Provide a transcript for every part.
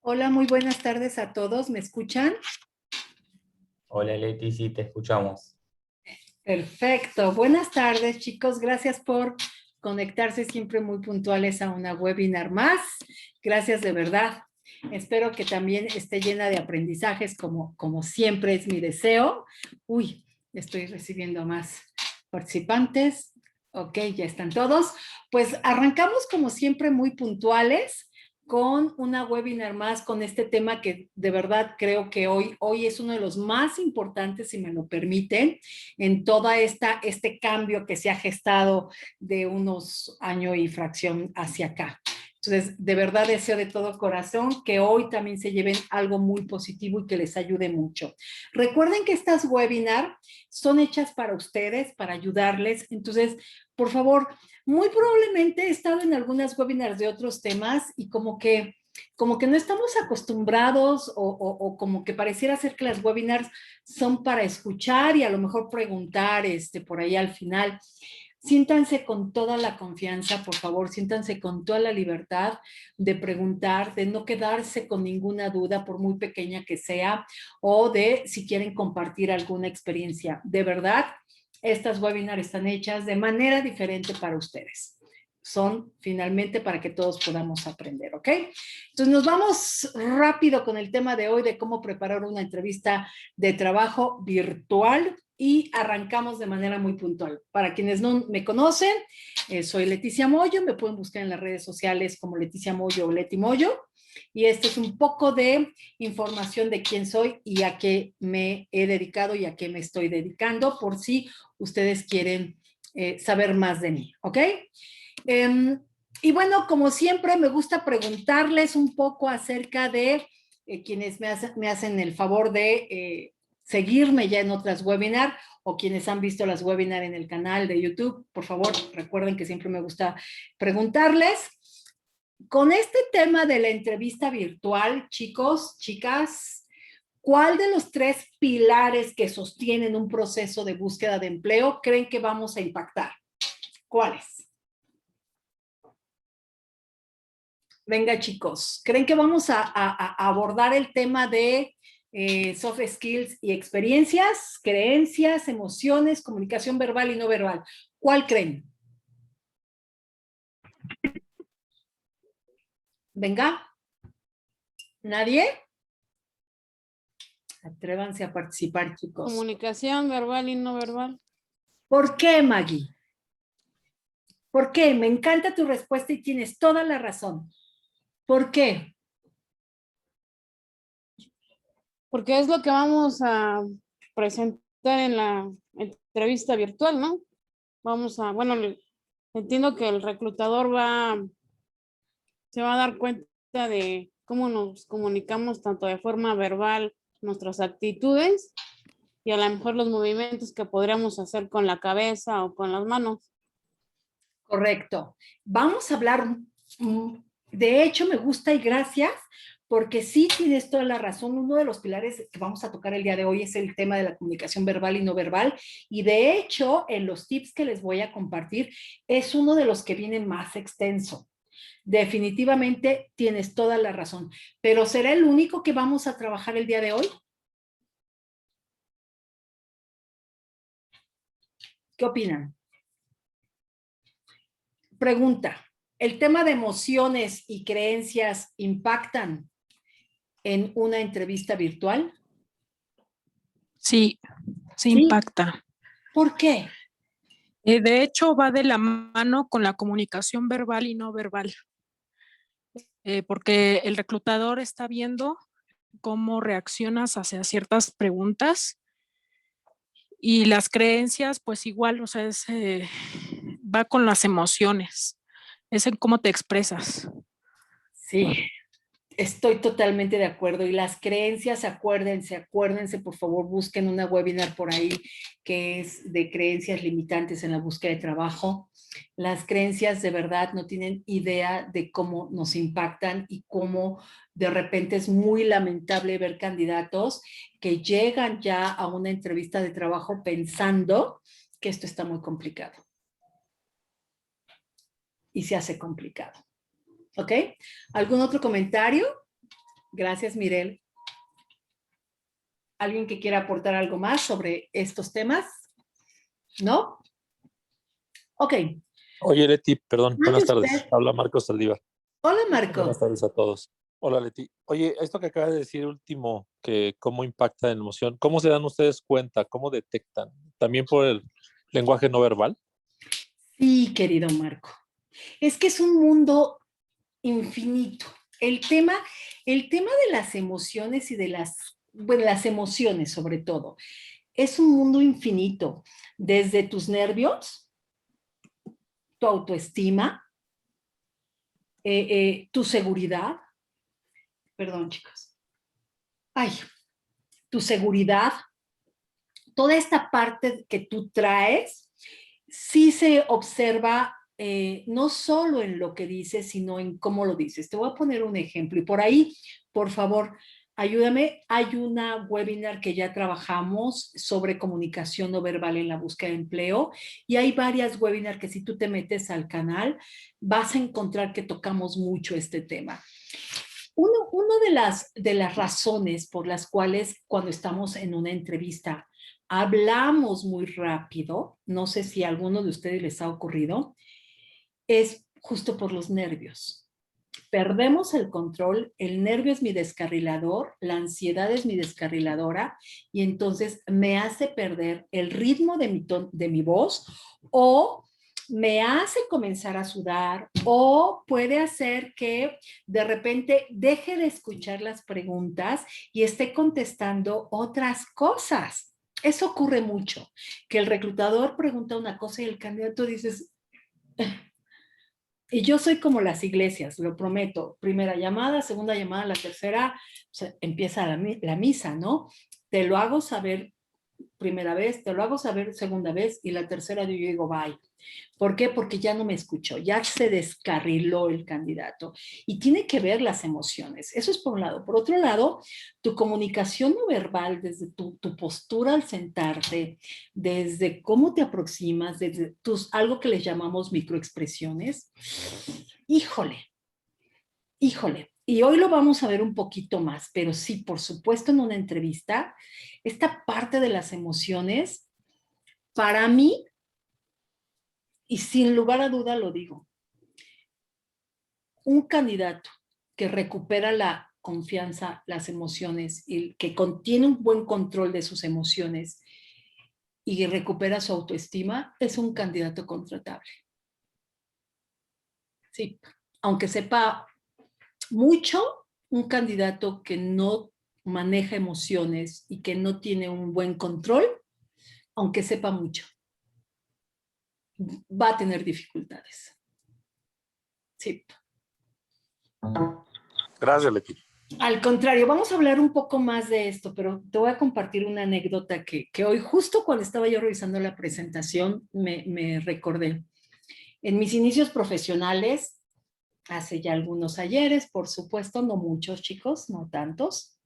Hola, muy buenas tardes a todos. ¿Me escuchan? Hola Leti, sí, te escuchamos. Perfecto. Buenas tardes, chicos. Gracias por conectarse siempre muy puntuales a una webinar más. Gracias de verdad. Espero que también esté llena de aprendizajes como siempre es mi deseo. Uy, estoy recibiendo más participantes. Ok, ya están todos. Pues arrancamos como siempre muy puntuales con una webinar más con este tema que de verdad creo que hoy es uno de los más importantes, si me lo permiten, en toda este cambio que se ha gestado de unos años y fracción hacia acá. Entonces, de verdad deseo de todo corazón que hoy también se lleven algo muy positivo y que les ayude mucho. Recuerden que estas webinars son hechas para ustedes, para ayudarles. Entonces, por favor, muy probablemente he estado en algunas webinars de otros temas y como que no estamos acostumbrados o como que pareciera ser que las webinars son para escuchar y a lo mejor preguntar por ahí al final. Siéntanse con toda la confianza, por favor, siéntanse con toda la libertad de preguntar, de no quedarse con ninguna duda, por muy pequeña que sea, o de si quieren compartir alguna experiencia. De verdad, estas webinars están hechas de manera diferente para ustedes. Son finalmente para que todos podamos aprender, ¿ok? Entonces nos vamos rápido con el tema de hoy de cómo preparar una entrevista de trabajo virtual y arrancamos de manera muy puntual. Para quienes no me conocen, soy Leticia Moyo, me pueden buscar en las redes sociales como Leticia Moyo o Leti Moyo. Y este es un poco de información de quién soy y a qué me he dedicado y a qué me estoy dedicando, por si ustedes quieren saber más de mí, ¿ok? Y bueno, como siempre, me gusta preguntarles un poco acerca de quienes me hacen el favor de seguirme ya en otras webinars o quienes han visto las webinars en el canal de YouTube. Por favor, recuerden que siempre me gusta preguntarles. Con este tema de la entrevista virtual, chicos, chicas, ¿cuál de los tres pilares que sostienen un proceso de búsqueda de empleo creen que vamos a impactar? ¿Cuáles? Venga, chicos, ¿creen que vamos a abordar el tema de soft skills y experiencias, creencias, emociones, comunicación verbal y no verbal? ¿Cuál creen? Venga, ¿nadie? Atrévanse a participar, chicos. Comunicación verbal y no verbal. ¿Por qué, Maggie? ¿Por qué? Me encanta tu respuesta y tienes toda la razón. ¿Por qué? Porque es lo que vamos a presentar en la entrevista virtual, ¿no? Bueno, entiendo que el reclutador se va a dar cuenta de cómo nos comunicamos tanto de forma verbal, nuestras actitudes y a lo mejor los movimientos que podríamos hacer con la cabeza o con las manos. Correcto. Vamos a hablar, de hecho me gusta y gracias, porque sí tienes toda la razón. Uno de los pilares que vamos a tocar el día de hoy es el tema de la comunicación verbal y no verbal. Y de hecho, en los tips que les voy a compartir, es uno de los que viene más extenso. Definitivamente tienes toda la razón. Pero ¿será el único que vamos a trabajar el día de hoy? ¿Qué opinan? Pregunta, ¿el tema de emociones y creencias impactan en una entrevista virtual? Sí, sí ¿Sí? impacta. ¿Por qué? De hecho, va de la mano con la comunicación verbal y no verbal, porque el reclutador está viendo cómo reaccionas hacia ciertas preguntas y las creencias, pues igual, o sea, va con las emociones, es en cómo te expresas. Sí, estoy totalmente de acuerdo. Y las creencias, acuérdense, por favor, busquen una webinar por ahí que es de creencias limitantes en la búsqueda de trabajo. Las creencias de verdad no tienen idea de cómo nos impactan y cómo de repente es muy lamentable ver candidatos que llegan ya a una entrevista de trabajo pensando que esto está muy complicado. Y se hace complicado. ¿Ok? ¿Algún otro comentario? Gracias, Mirel. ¿Alguien que quiera aportar algo más sobre estos temas? ¿No? Ok. Oye, Leti, perdón, buenas Mande tardes. usted. Habla Marcos Saldívar. Hola, Marco. Buenas tardes a todos. Hola, Leti. Oye, esto que acabas de decir último, que cómo impacta en la emoción, ¿cómo se dan ustedes cuenta? ¿Cómo detectan? ¿También por el lenguaje no verbal? Sí, querido Marco. Es que es un mundo infinito. El tema de las emociones y de las emociones sobre todo, es un mundo infinito. Desde tus nervios, tu autoestima, tu seguridad, perdón chicos, ay, tu seguridad, toda esta parte que tú traes, sí se observa no solo en lo que dices, sino en cómo lo dices. Te voy a poner un ejemplo y por ahí, por favor, ayúdame. Hay una webinar que ya trabajamos sobre comunicación no verbal en la búsqueda de empleo y hay varias webinars que si tú te metes al canal vas a encontrar que tocamos mucho este tema. Una de las razones por las cuales cuando estamos en una entrevista hablamos muy rápido, no sé si a alguno de ustedes les ha ocurrido, es justo por los nervios. Perdemos el control, el nervio es mi descarrilador, la ansiedad es mi descarriladora y entonces me hace perder el ritmo de mi voz o me hace comenzar a sudar o puede hacer que de repente deje de escuchar las preguntas y esté contestando otras cosas. Eso ocurre mucho, que el reclutador pregunta una cosa y el candidato dice, y yo soy como las iglesias, lo prometo. Primera llamada, segunda llamada, la tercera, o sea, empieza la misa, ¿no? Te lo hago saber primera vez, te lo hago saber segunda vez y la tercera yo digo bye. ¿Por qué? Porque ya no me escuchó, ya se descarriló el candidato y tiene que ver las emociones. Eso es por un lado. Por otro lado, tu comunicación no verbal, desde tu postura al sentarte, desde cómo te aproximas, desde algo que les llamamos microexpresiones. Híjole, híjole. Y hoy lo vamos a ver un poquito más, pero sí, por supuesto, en una entrevista, esta parte de las emociones, para mí, y sin lugar a duda lo digo, un candidato que recupera la confianza, las emociones, y que tiene un buen control de sus emociones y recupera su autoestima, es un candidato contratable. Sí, aunque sepa mucho, un candidato que no maneja emociones y que no tiene un buen control, aunque sepa mucho, va a tener dificultades. Sí. Gracias, Leti. Al contrario, vamos a hablar un poco más de esto, pero te voy a compartir una anécdota que hoy, justo cuando estaba yo revisando la presentación, me recordé. En mis inicios profesionales, hace ya algunos ayeres, por supuesto, no muchos chicos, no tantos.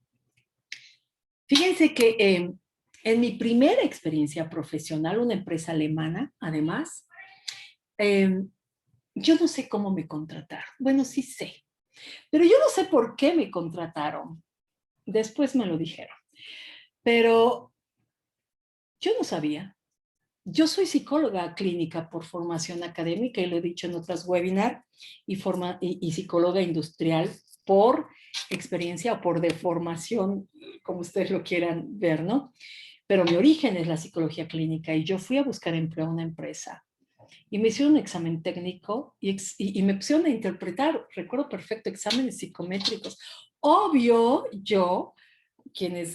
Fíjense que en mi primera experiencia profesional, una empresa alemana, además, yo no sé cómo me contrataron. Bueno, sí sé, pero yo no sé por qué me contrataron. Después me lo dijeron, pero yo no sabía. Yo soy psicóloga clínica por formación académica y lo he dicho en otras webinars y psicóloga industrial por experiencia o por deformación, como ustedes lo quieran ver, ¿no? Pero mi origen es la psicología clínica y yo fui a buscar empleo a una empresa y me hicieron un examen técnico y me pusieron a interpretar, recuerdo perfecto, exámenes psicométricos. Obvio,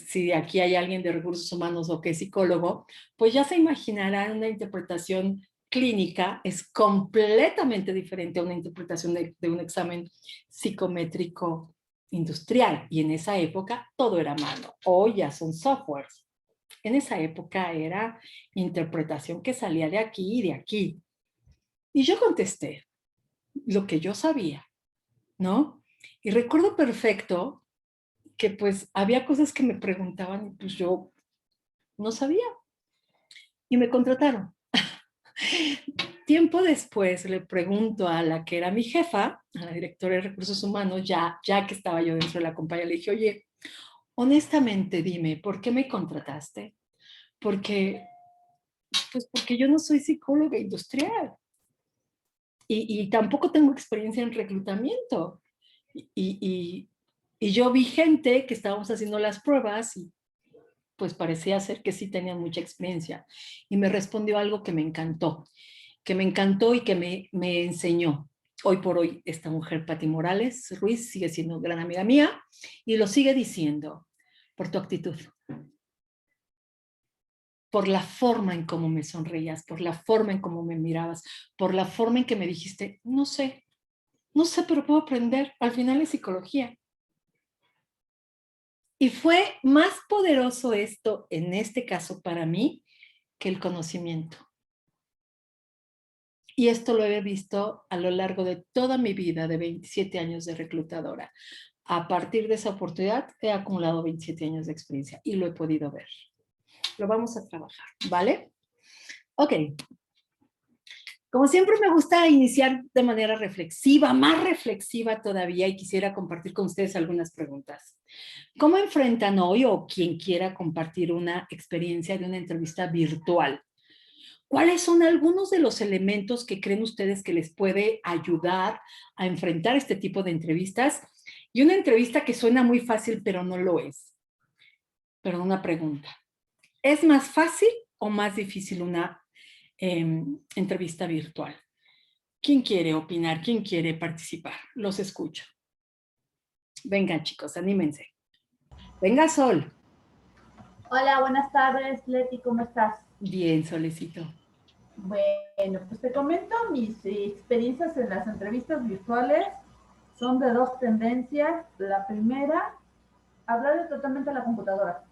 si aquí hay alguien de recursos humanos o que es psicólogo, pues ya se imaginarán una interpretación clínica es completamente diferente a una interpretación de un examen psicométrico industrial. Y en esa época todo era mano. Hoy ya son softwares. En esa época era interpretación que salía de aquí y de aquí. Y yo contesté lo que yo sabía, ¿no? Y recuerdo perfecto que pues había cosas que me preguntaban y pues yo no sabía. Y me contrataron. tiempo después le pregunto a la que era mi jefa, a la directora de recursos humanos, ya que estaba yo dentro de la compañía, le dije, oye, honestamente dime, ¿por qué me contrataste? Porque yo no soy psicóloga industrial y tampoco tengo experiencia en reclutamiento. Y yo vi gente que estábamos haciendo las pruebas y pues parecía ser que sí tenían mucha experiencia. Y me respondió algo que me encantó y que me enseñó. Hoy por hoy esta mujer, Pati Morales Ruiz, sigue siendo gran amiga mía y lo sigue diciendo por tu actitud, por la forma en cómo me sonreías, por la forma en cómo me mirabas, por la forma en que me dijiste, no sé, pero puedo aprender. Al final es psicología. Y fue más poderoso esto, en este caso para mí, que el conocimiento. Y esto lo he visto a lo largo de toda mi vida de 27 años de reclutadora. A partir de esa oportunidad he acumulado 27 años de experiencia y lo he podido ver. Lo vamos a trabajar, ¿vale? Ok. Como siempre me gusta iniciar de manera reflexiva, más reflexiva todavía, y quisiera compartir con ustedes algunas preguntas. ¿Cómo enfrentan hoy o quien quiera compartir una experiencia de una entrevista virtual? ¿Cuáles son algunos de los elementos que creen ustedes que les puede ayudar a enfrentar este tipo de entrevistas? Y una entrevista que suena muy fácil, pero no lo es. Pero una pregunta. ¿Es más fácil o más difícil una entrevista virtual? ¿Quién quiere opinar? ¿Quién quiere participar? Los escucho. Vengan, chicos, anímense. Venga, Sol. Hola, buenas tardes, Leti, ¿cómo estás? Bien, Solecito. Bueno, pues te comento mis experiencias en las entrevistas virtuales. Son de dos tendencias. La primera, hablar totalmente a la computadora.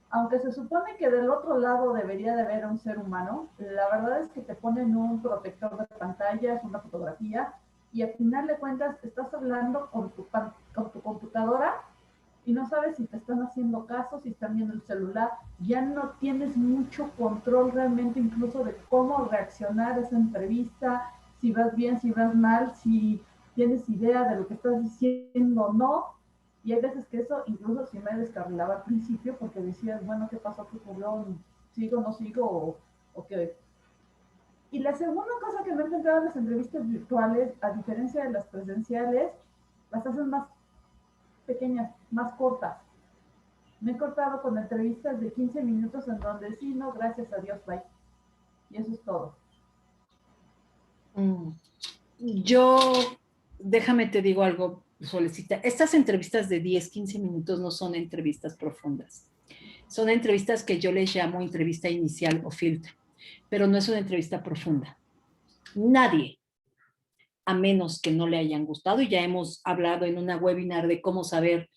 Aunque se supone que del otro lado debería de haber un ser humano, la verdad es que te ponen un protector de pantallas, una fotografía, y al final de cuentas estás hablando con tu computadora y no sabes si te están haciendo caso, si están viendo el celular, ya no tienes mucho control realmente incluso de cómo reaccionar a esa entrevista, si vas bien, si vas mal, si tienes idea de lo que estás diciendo o no. Y hay veces que eso incluso sí me descarrilaba al principio porque decías, bueno, ¿qué pasó? ¿Qué ocurrió? ¿Sigo, no sigo? ¿O qué? Y la segunda cosa que me he encontrado en las entrevistas virtuales, a diferencia de las presenciales, las hacen más pequeñas, más cortas. Me he cortado con entrevistas de 15 minutos en donde sí, no, gracias a Dios, bye. Y eso es todo. Yo, déjame te digo algo, Solecita. Estas entrevistas de 10, 15 minutos no son entrevistas profundas. Son entrevistas que yo les llamo entrevista inicial o filtro, pero no es una entrevista profunda. Nadie, a menos que no le hayan gustado, y ya hemos hablado en una webinar de cómo saber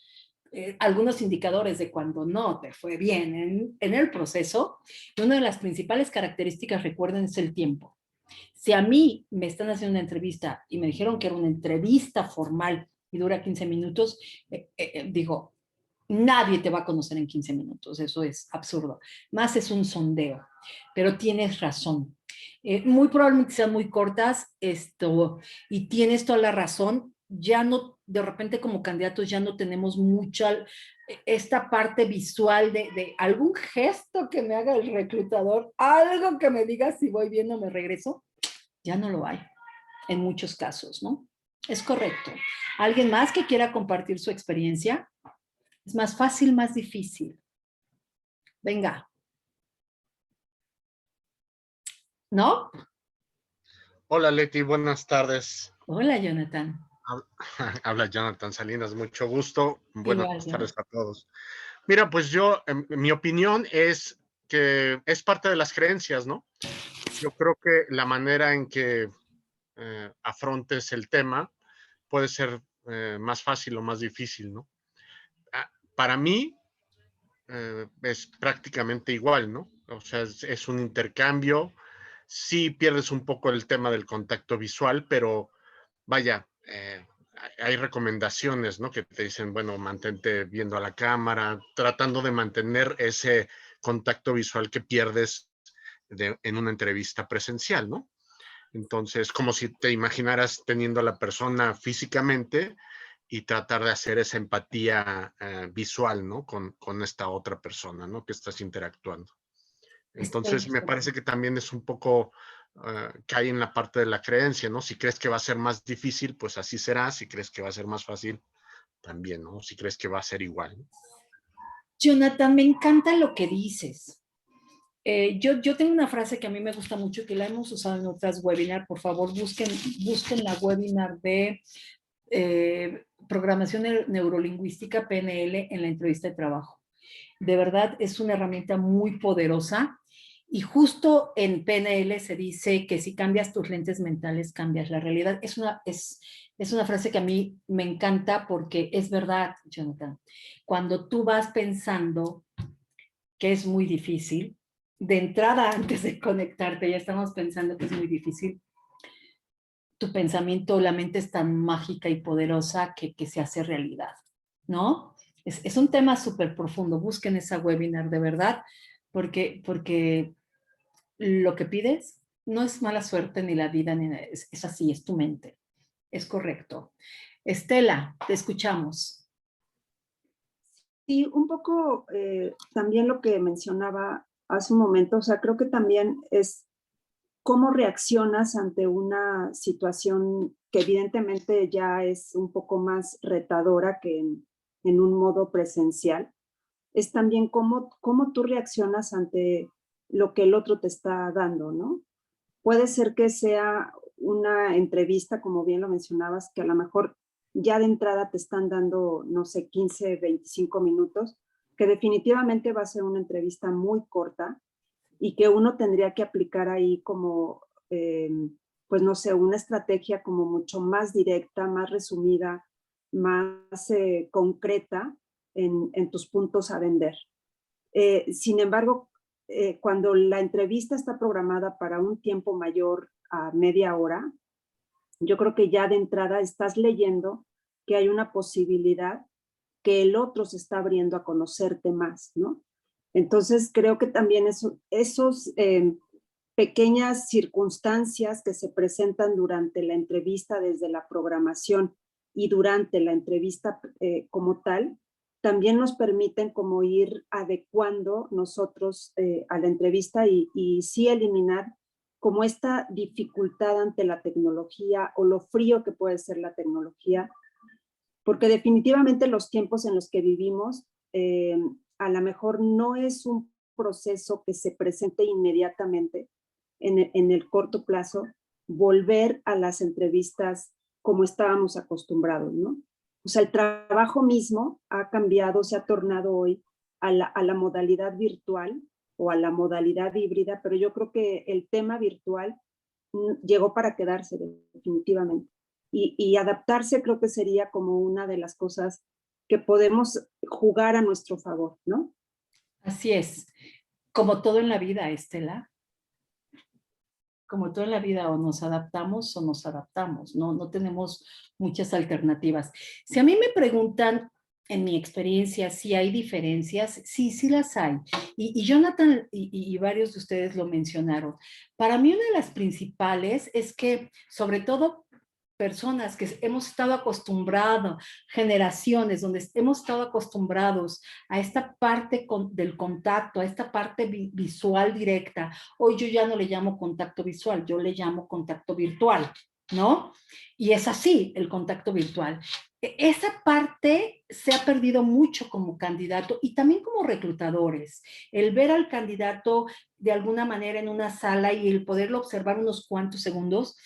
algunos indicadores de cuando no te fue bien en el proceso, y una de las principales características, recuerden, es el tiempo. Si a mí me están haciendo una entrevista y me dijeron que era una entrevista formal y dura 15 minutos, digo, nadie te va a conocer en 15 minutos, eso es absurdo. Más es un sondeo, pero tienes razón. Muy probablemente sean muy cortas y tienes toda la razón. Ya no, de repente como candidatos ya no tenemos mucha esta parte visual de algún gesto que me haga el reclutador, algo que me diga si voy bien o me regreso. Ya no lo hay en muchos casos, ¿no? Es correcto. ¿Alguien más que quiera compartir su experiencia? ¿Es más fácil, más difícil? Venga. ¿No? Hola Leti, buenas tardes. Hola, Jonathan. Habla Jonathan Salinas, mucho gusto. Buenas Igual, tardes a todos. Mira, pues yo, mi opinión es que es parte de las creencias, ¿no? Yo creo que la manera en que afrontes el tema puede ser más fácil o más difícil, ¿no? Para mí es prácticamente igual, ¿no? O sea, es un intercambio. Sí pierdes un poco el tema del contacto visual, pero vaya, hay recomendaciones, ¿no? Que te dicen, bueno, mantente viendo a la cámara, tratando de mantener ese contacto visual que pierdes en una entrevista presencial, ¿no? Entonces, como si te imaginaras teniendo a la persona físicamente y tratar de hacer esa empatía visual, ¿no? Con esta otra persona, ¿no? Que estás interactuando. Entonces, me parece que también es un poco, cae en la parte de la creencia, ¿no? Si crees que va a ser más difícil, pues así será. Si crees que va a ser más fácil, también, ¿no? Si crees que va a ser igual, ¿no? Jonathan, me encanta lo que dices. Yo tengo una frase que a mí me gusta mucho, que la hemos usado en otras webinars. Por favor, busquen la webinar de programación neurolingüística, PNL, en la entrevista de trabajo. De verdad, es una herramienta muy poderosa. Y justo en PNL se dice que si cambias tus lentes mentales, cambias la realidad. Es una frase que a mí me encanta porque es verdad, Jonathan. Cuando tú vas pensando que es muy difícil, de entrada antes de conectarte, ya estamos pensando que es muy difícil, tu pensamiento, la mente es tan mágica y poderosa que se hace realidad, ¿no? Es un tema súper profundo. Busquen esa webinar de verdad, porque lo que pides no es mala suerte ni la vida, es así, es tu mente. Es correcto. Estela, te escuchamos. Sí, un poco también lo que mencionaba hace un momento, o sea, creo que también es cómo reaccionas ante una situación que evidentemente ya es un poco más retadora que en un modo presencial. Es también cómo tú reaccionas ante lo que el otro te está dando, ¿no? Puede ser que sea una entrevista, como bien lo mencionabas, que a lo mejor ya de entrada te están dando, no sé, 15, 25 minutos, que definitivamente va a ser una entrevista muy corta y que uno tendría que aplicar ahí como, pues no sé, una estrategia como mucho más directa, más resumida, más concreta en tus puntos a vender. Sin embargo, cuando la entrevista está programada para un tiempo mayor a media hora, yo creo que ya de entrada estás leyendo que hay una posibilidad que el otro se está abriendo a conocerte más, ¿no? Entonces, creo que también esos pequeñas circunstancias que se presentan durante la entrevista desde la programación y durante la entrevista como tal, también nos permiten como ir adecuando nosotros a la entrevista y sí eliminar como esta dificultad ante la tecnología o lo frío que puede ser la tecnología, porque definitivamente los tiempos en los que vivimos a lo mejor no es un proceso que se presente inmediatamente en el corto plazo, volver a las entrevistas como estábamos acostumbrados, ¿no? O sea, el trabajo mismo ha cambiado, se ha tornado hoy a la modalidad virtual o a la modalidad híbrida, pero yo creo que el tema virtual llegó para quedarse definitivamente. Y adaptarse creo que sería como una de las cosas que podemos jugar a nuestro favor, ¿no? Así es. Como todo en la vida, Estela. Como todo en la vida, o nos adaptamos o nos adaptamos, no tenemos muchas alternativas. Si a mí me preguntan, en mi experiencia, si hay diferencias, sí las hay. Y Jonathan y varios de ustedes lo mencionaron. Para mí una de las principales es que, sobre todo, personas que hemos estado acostumbrados, generaciones donde hemos estado acostumbrados a esta parte del contacto, a esta parte visual directa. Hoy yo ya no le llamo contacto visual, yo le llamo contacto virtual, ¿no? Y es así, el contacto virtual. Esa parte se ha perdido mucho como candidato y también como reclutadores. El ver al candidato de alguna manera en una sala y el poderlo observar unos cuantos segundos,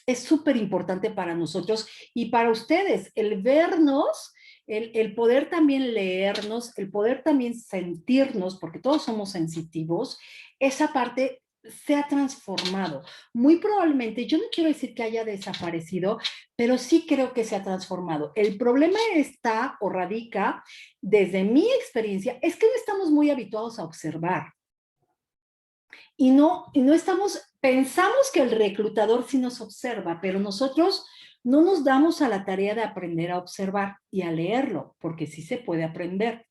es súper importante para nosotros y para ustedes, el vernos, el poder también leernos, el poder también sentirnos, porque todos somos sensitivos, esa parte se ha transformado. Muy probablemente, yo no quiero decir que haya desaparecido, pero sí creo que se ha transformado. El problema está o radica, desde mi experiencia, es que no estamos muy habituados a observar. Y no estamos, pensamos que el reclutador sí nos observa, pero nosotros no nos damos a la tarea de aprender a observar y a leerlo, porque sí se puede aprender.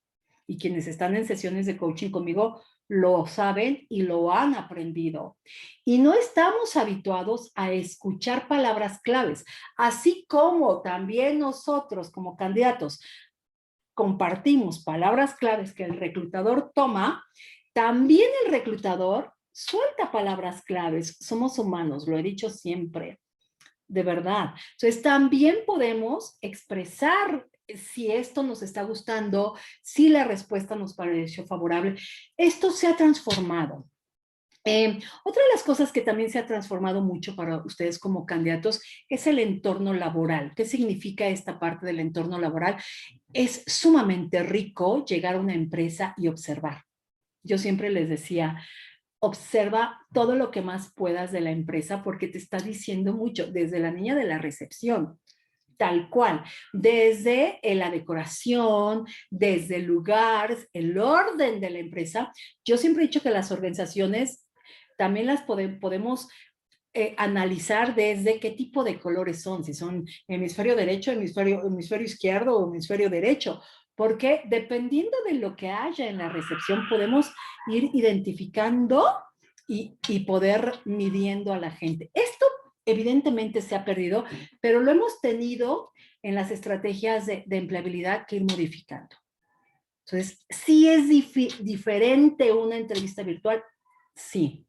y quienes están en sesiones de coaching conmigo lo saben y lo han aprendido. Y no estamos habituados a escuchar palabras claves, así como también nosotros como candidatos compartimos palabras claves que el reclutador toma, también el reclutador suelta palabras claves. Somos humanos, lo he dicho siempre, de verdad. Entonces también podemos expresar si esto nos está gustando, si la respuesta nos pareció favorable. Esto se ha transformado. Otra de las cosas que también se ha transformado mucho para ustedes como candidatos es el entorno laboral. ¿Qué significa esta parte del entorno laboral? Es sumamente rico llegar a una empresa y observar. Yo siempre les decía, observa todo lo que más puedas de la empresa porque te está diciendo mucho, desde la niña de la recepción, tal cual, desde la decoración, desde el lugar, el orden de la empresa. Yo siempre he dicho que las organizaciones también las podemos analizar desde qué tipo de colores son, si son hemisferio derecho, hemisferio izquierdo o hemisferio derecho, porque dependiendo de lo que haya en la recepción podemos ir identificando y poder midiendo a la gente. Esto evidentemente se ha perdido, pero lo hemos tenido en las estrategias de empleabilidad que ir modificando. Entonces, ¿sí es diferente una entrevista virtual? Sí.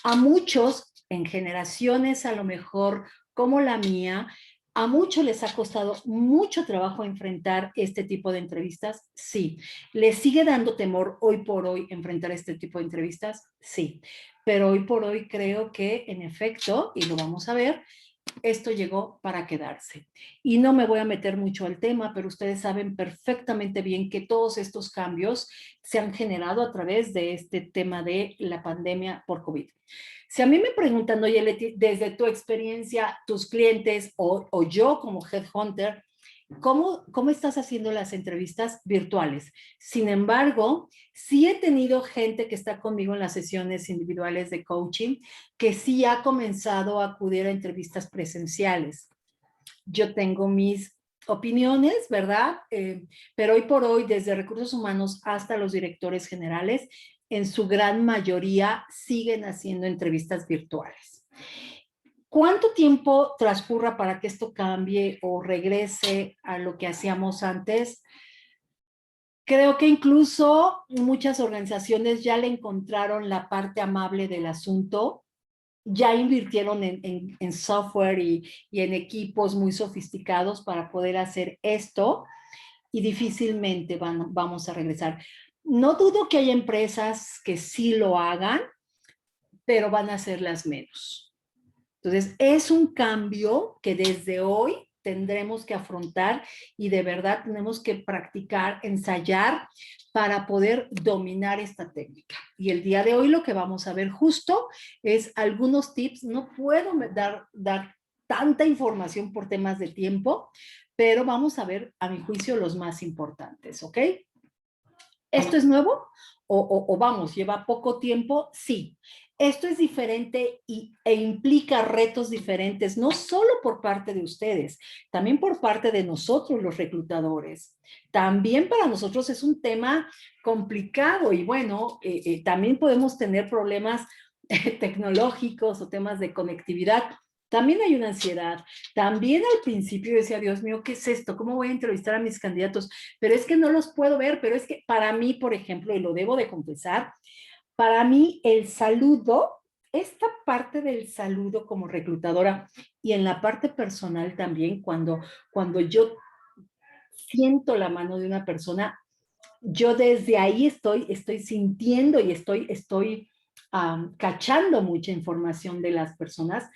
A muchos, en generaciones a lo mejor como la mía, a muchos les ha costado mucho trabajo enfrentar este tipo de entrevistas, sí. ¿Les sigue dando temor hoy por hoy enfrentar este tipo de entrevistas? Sí. Pero hoy por hoy creo que en efecto, y lo vamos a ver, esto llegó para quedarse. Y no me voy a meter mucho al tema, pero ustedes saben perfectamente bien que todos estos cambios se han generado a través de este tema de la pandemia por COVID. Si a mí me preguntan, oye, Leti, desde tu experiencia, tus clientes o yo como headhunter, ¿cómo estás haciendo las entrevistas virtuales? Sin embargo, sí he tenido gente que está conmigo en las sesiones individuales de coaching que sí ha comenzado a acudir a entrevistas presenciales. Yo tengo mis opiniones, ¿verdad? Pero hoy por hoy, desde recursos humanos hasta los directores generales, en su gran mayoría siguen haciendo entrevistas virtuales. ¿Cuánto tiempo transcurra para que esto cambie o regrese a lo que hacíamos antes? Creo que incluso muchas organizaciones ya le encontraron la parte amable del asunto, ya invirtieron en software y en equipos muy sofisticados para poder hacer esto y difícilmente vamos a regresar. No dudo que haya empresas que sí lo hagan, pero van a ser las menos. Entonces, es un cambio que desde hoy tendremos que afrontar y de verdad tenemos que practicar, ensayar para poder dominar esta técnica. Y el día de hoy lo que vamos a ver justo es algunos tips. No puedo dar tanta información por temas de tiempo, pero vamos a ver, a mi juicio, los más importantes, ¿ok? ¿Esto es nuevo? O vamos, lleva poco tiempo, sí. Esto es diferente e implica retos diferentes, no solo por parte de ustedes, también por parte de nosotros los reclutadores. También para nosotros es un tema complicado y bueno, también podemos tener problemas tecnológicos o temas de conectividad. También hay una ansiedad. También al principio decía, Dios mío, ¿qué es esto? ¿Cómo voy a entrevistar a mis candidatos? Pero es que no los puedo ver, pero es que para mí, por ejemplo, y lo debo de confesar, para mí el saludo, esta parte del saludo como reclutadora y en la parte personal también, cuando yo siento la mano de una persona, yo desde ahí estoy sintiendo y estoy cachando mucha información de las personas.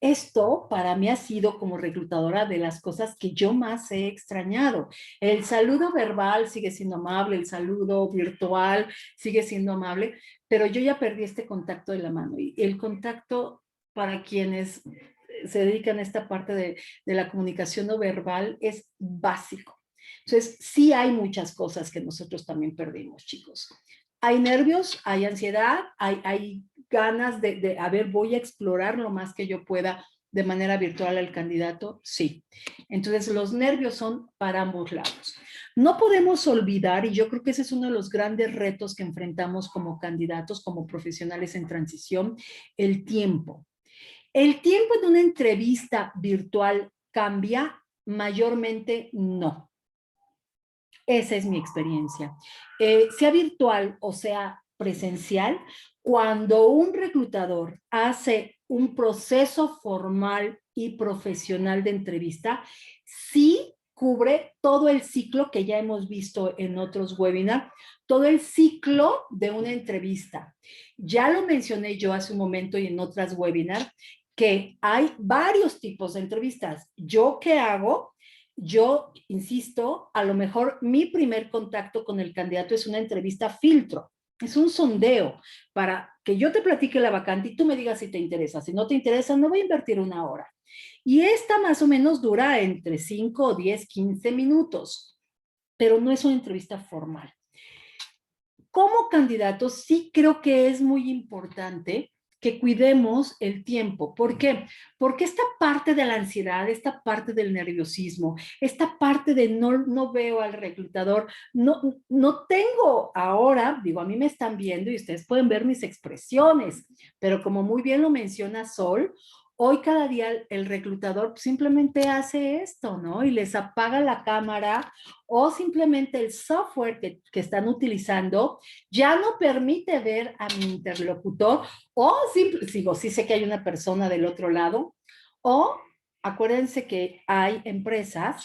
Esto para mí ha sido como reclutadora de las cosas que yo más he extrañado. El saludo verbal sigue siendo amable, el saludo virtual sigue siendo amable, pero yo ya perdí este contacto de la mano y el contacto para quienes se dedican a esta parte de la comunicación no verbal es básico. Entonces, sí hay muchas cosas que nosotros también perdimos, chicos. Hay nervios, hay ansiedad, hay ganas de a ver, voy a explorar lo más que yo pueda de manera virtual al candidato? Sí. Entonces, los nervios son para ambos lados. No podemos olvidar, y yo creo que ese es uno de los grandes retos que enfrentamos como candidatos, como profesionales en transición, el tiempo. ¿El tiempo en una entrevista virtual cambia? Mayormente no. Esa es mi experiencia. Sea virtual o sea presencial, cuando un reclutador hace un proceso formal y profesional de entrevista, sí cubre todo el ciclo que ya hemos visto en otros webinars, todo el ciclo de una entrevista. Ya lo mencioné yo hace un momento y en otras webinars, que hay varios tipos de entrevistas. ¿Yo qué hago? Yo insisto, a lo mejor mi primer contacto con el candidato es una entrevista filtro, es un sondeo para que yo te platique la vacante y tú me digas si te interesa. Si no te interesa, no voy a invertir 1 hora. Y esta más o menos dura entre 5, 10, 15 minutos, pero no es una entrevista formal. Como candidato, sí creo que es muy importante que cuidemos el tiempo. ¿Por qué? Porque esta parte de la ansiedad, esta parte del nerviosismo, esta parte de no veo al reclutador, no tengo ahora, digo, a mí me están viendo y ustedes pueden ver mis expresiones, pero como muy bien lo menciona Sol, hoy cada día el reclutador simplemente hace esto, ¿no? Y les apaga la cámara o simplemente el software que están utilizando ya no permite ver a mi interlocutor o sí sé que hay una persona del otro lado o acuérdense que hay empresas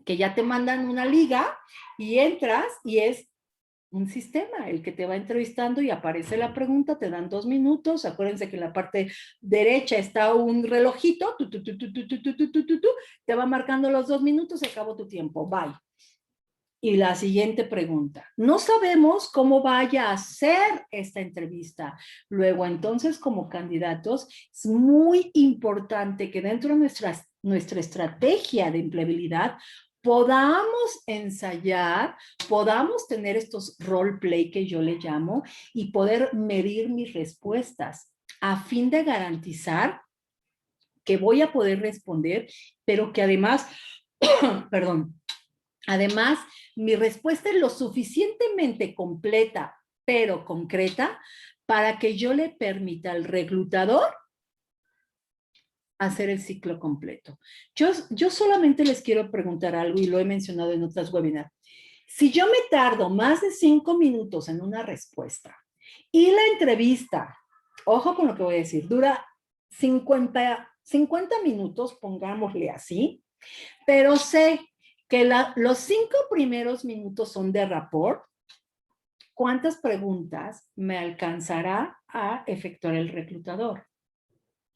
que ya te mandan una liga y entras y es un sistema, el que te va entrevistando y aparece la pregunta, te dan 2 minutos, acuérdense que en la parte derecha está un relojito, te va marcando los 2 minutos, se acabó tu tiempo, bye. Y la siguiente pregunta, no sabemos cómo vaya a ser esta entrevista. Luego, entonces, como candidatos, es muy importante que dentro de nuestra estrategia de empleabilidad podamos ensayar, podamos tener estos role play que yo le llamo y poder medir mis respuestas a fin de garantizar que voy a poder responder, pero que además, perdón, además, mi respuesta es lo suficientemente completa, pero concreta, para que yo le permita al reclutador hacer el ciclo completo. Yo solamente les quiero preguntar algo y lo he mencionado en otras webinars. Si yo me tardo más de 5 minutos en una respuesta y la entrevista, ojo con lo que voy a decir, dura 50 minutos, pongámosle así, pero sé que los 5 primeros minutos son de rapport, ¿cuántas preguntas me alcanzará a efectuar el reclutador?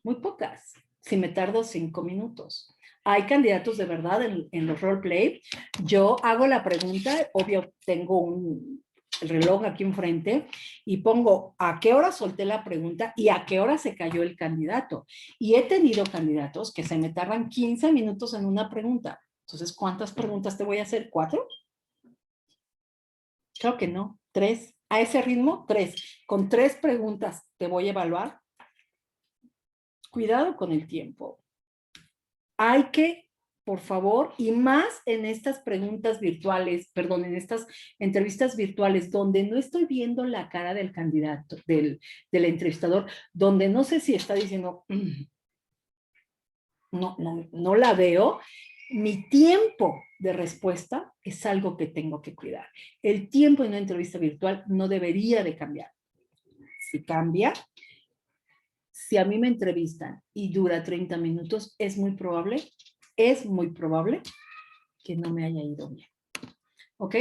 Muy pocas, si me tardo 5 minutos. Hay candidatos de verdad en los roleplay. Yo hago la pregunta, obvio tengo el reloj aquí enfrente y pongo a qué hora solté la pregunta y a qué hora se cayó el candidato. Y he tenido candidatos que se me tardan 15 minutos en una pregunta. Entonces, ¿cuántas preguntas te voy a hacer? ¿4? Creo que no. 3. A ese ritmo, 3. Con 3 preguntas te voy a evaluar. Cuidado con el tiempo. Hay que, por favor, y más en estas preguntas virtuales, perdón, en estas entrevistas virtuales, donde no estoy viendo la cara del candidato, del entrevistador, donde no sé si está diciendo, no la veo. Mi tiempo de respuesta es algo que tengo que cuidar. El tiempo en una entrevista virtual no debería de cambiar. Si cambia, si a mí me entrevistan y dura 30 minutos, es muy probable que no me haya ido bien. ¿Ok?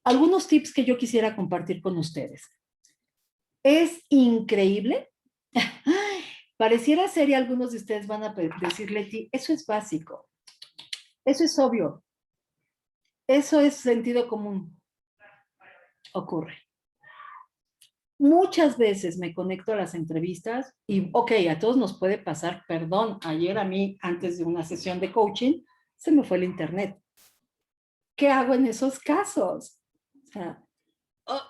Algunos tips que yo quisiera compartir con ustedes. Es increíble. Pareciera ser y algunos de ustedes van a decir, Leti, eso es básico. Eso es obvio. Eso es sentido común. Ocurre. Muchas veces me conecto a las entrevistas y, ok, a todos nos puede pasar, perdón, ayer a mí, antes de una sesión de coaching, se me fue el internet. ¿Qué hago en esos casos? O sea,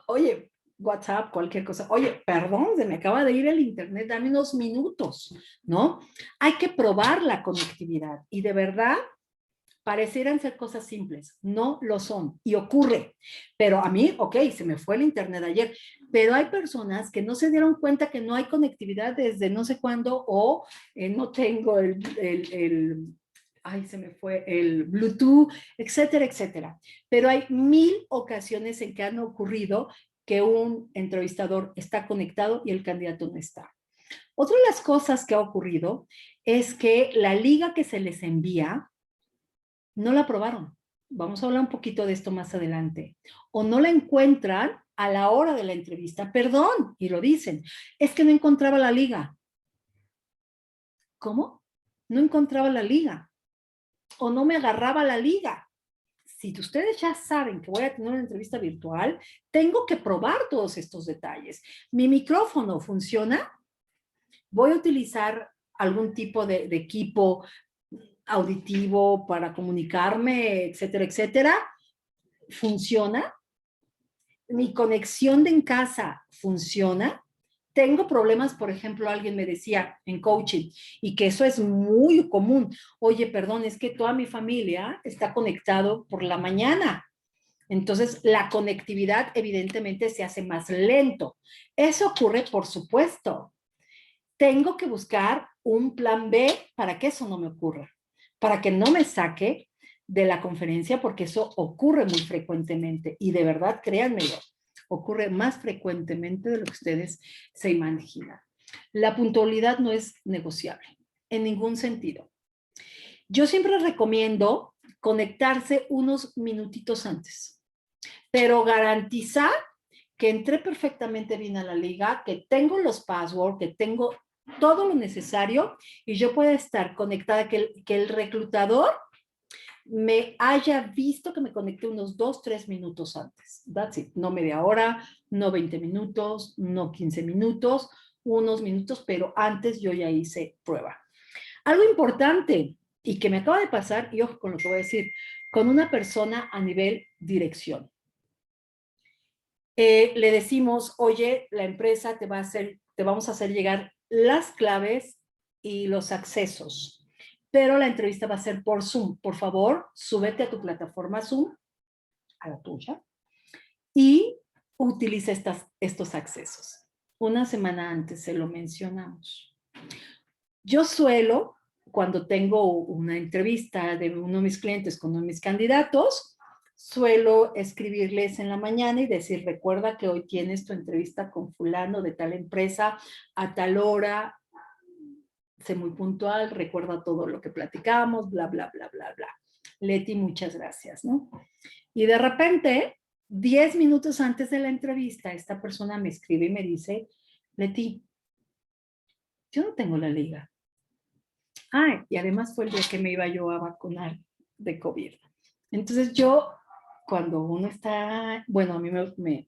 oye, WhatsApp, cualquier cosa. Oye, perdón, se me acaba de ir el internet, dame unos minutos, ¿no? Hay que probar la conectividad y de verdad parecieran ser cosas simples, no lo son y ocurre. Pero a mí, ok, se me fue el internet ayer, pero hay personas que no se dieron cuenta que no hay conectividad desde no sé cuándo o no tengo ay, se me fue el Bluetooth, etcétera, etcétera. Pero hay 1000 ocasiones en que han ocurrido que un entrevistador está conectado y el candidato no está. Otra de las cosas que ha ocurrido es que la liga que se les envía no la aprobaron. Vamos a hablar un poquito de esto más adelante. O no la encuentran a la hora de la entrevista. Perdón, y lo dicen. Es que no encontraba la liga. ¿Cómo? No encontraba la liga. O no me agarraba la liga. Si ustedes ya saben que voy a tener una entrevista virtual, tengo que probar todos estos detalles. ¿Mi micrófono funciona? ¿Voy a utilizar algún tipo de equipo auditivo para comunicarme, etcétera, etcétera? ¿Funciona? ¿Mi conexión de en casa funciona? Tengo problemas, por ejemplo, alguien me decía en coaching, y que eso es muy común. Oye, perdón, es que toda mi familia está conectado por la mañana. Entonces, la conectividad evidentemente se hace más lento. Eso ocurre, por supuesto. Tengo que buscar un plan B para que eso no me ocurra, para que no me saque de la conferencia, porque eso ocurre muy frecuentemente. Y de verdad, créanmelo, ocurre más frecuentemente de lo que ustedes se imaginan. La puntualidad no es negociable, en ningún sentido. Yo siempre recomiendo conectarse unos minutitos antes, pero garantizar que entré perfectamente bien a la liga, que tengo los passwords, que tengo todo lo necesario y yo pueda estar conectada, que el reclutador me haya visto que me conecté unos 2-3 minutos antes. That's it. No media hora, no 20 minutos, no 15 minutos, unos minutos, pero antes yo ya hice prueba. Algo importante y que me acaba de pasar, y ojo con lo que voy a decir, con una persona a nivel dirección. Le decimos, oye, la empresa te vamos a hacer llegar las claves y los accesos, pero la entrevista va a ser por Zoom. Por favor, súbete a tu plataforma Zoom, a la tuya, y utiliza estos accesos. Una semana antes se lo mencionamos. Yo suelo, cuando tengo una entrevista de uno de mis clientes con uno de mis candidatos, suelo escribirles en la mañana y decir, recuerda que hoy tienes tu entrevista con fulano de tal empresa a tal hora, sé muy puntual, recuerda todo lo que platicamos, bla, bla, bla, bla, bla. Leti, muchas gracias, ¿no? Y de repente, 10 minutos antes de la entrevista, esta persona me escribe y me dice, Leti, yo no tengo la liga. Ah, y además fue el día que me iba yo a vacunar de COVID. Entonces yo, cuando uno está, bueno, a mí me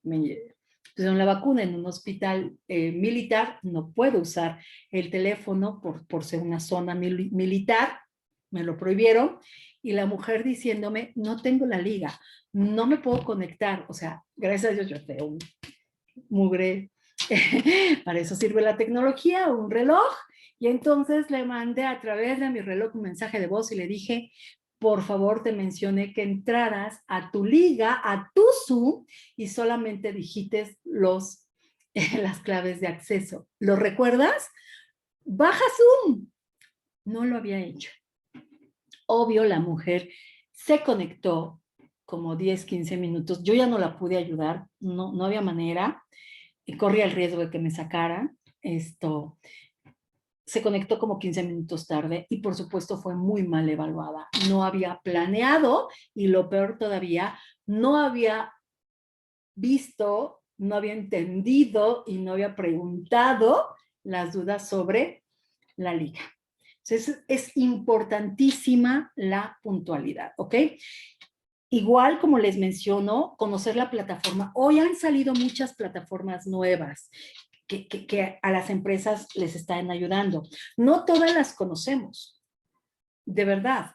pusieron la vacuna en un hospital militar, no puedo usar el teléfono por ser una zona militar, me lo prohibieron, y la mujer diciéndome, no tengo la liga, no me puedo conectar, o sea, gracias a Dios yo tengo un mugre, para eso sirve la tecnología, un reloj, y entonces le mandé a través de mi reloj un mensaje de voz y le dije, por favor te mencioné que entraras a tu liga, a tu Zoom, y solamente digites las claves de acceso. ¿Lo recuerdas? Baja Zoom. No lo había hecho. Obvio, la mujer se conectó como 10, 15 minutos. Yo ya no la pude ayudar, no había manera. Y corría el riesgo de que me sacaran. Se conectó como 15 minutos tarde y por supuesto fue muy mal evaluada. No había planeado y lo peor todavía, no había visto, no había entendido y no había preguntado las dudas sobre la liga. Entonces es importantísima la puntualidad, ¿ok? Igual como les menciono, conocer la plataforma. Hoy han salido muchas plataformas nuevas que a las empresas les están ayudando. No todas las conocemos, de verdad.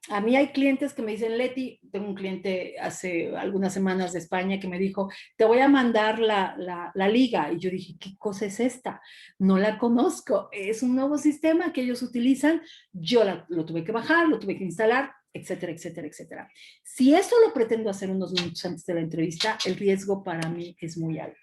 A mí hay clientes que me dicen, Leti, tengo un cliente hace algunas semanas de España que me dijo, te voy a mandar la liga. Y yo dije, ¿qué cosa es esta? No la conozco. Es un nuevo sistema que ellos utilizan. Yo lo tuve que bajar, lo tuve que instalar, etcétera, etcétera, etcétera. Si eso lo pretendo hacer unos minutos antes de la entrevista, el riesgo para mí es muy alto.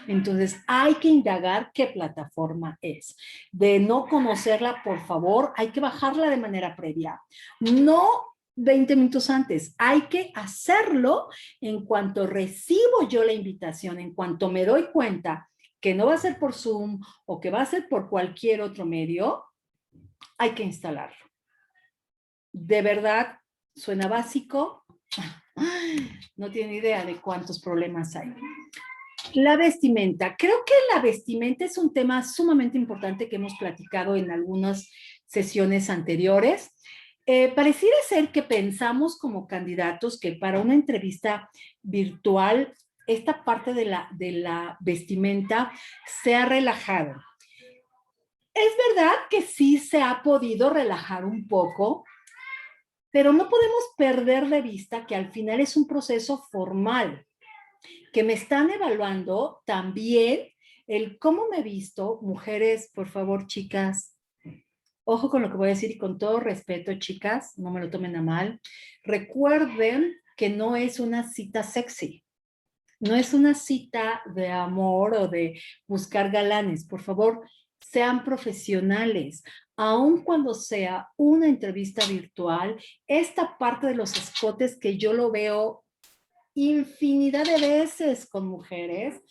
Entonces, hay que indagar qué plataforma es. De no conocerla, por favor, hay que bajarla de manera previa. No 20 minutos antes, hay que hacerlo en cuanto recibo yo la invitación, en cuanto me doy cuenta que no va a ser por Zoom o que va a ser por cualquier otro medio, hay que instalarlo. De verdad, suena básico, no tiene idea de cuántos problemas hay. La vestimenta. Creo que la vestimenta es un tema sumamente importante que hemos platicado en algunas sesiones anteriores. Pareciera ser que pensamos como candidatos que para una entrevista virtual esta parte de la vestimenta se ha relajado. Es verdad que sí se ha podido relajar un poco, pero no podemos perder de vista que al final es un proceso formal, que me están evaluando también el cómo me he visto. Mujeres, por favor, chicas, ojo con lo que voy a decir y con todo respeto, chicas, no me lo tomen a mal. Recuerden que no es una cita sexy, no es una cita de amor o de buscar galanes. Por favor, sean profesionales. Aun cuando sea una entrevista virtual, esta parte de los escotes que yo lo veo infinidad de veces con mujeres,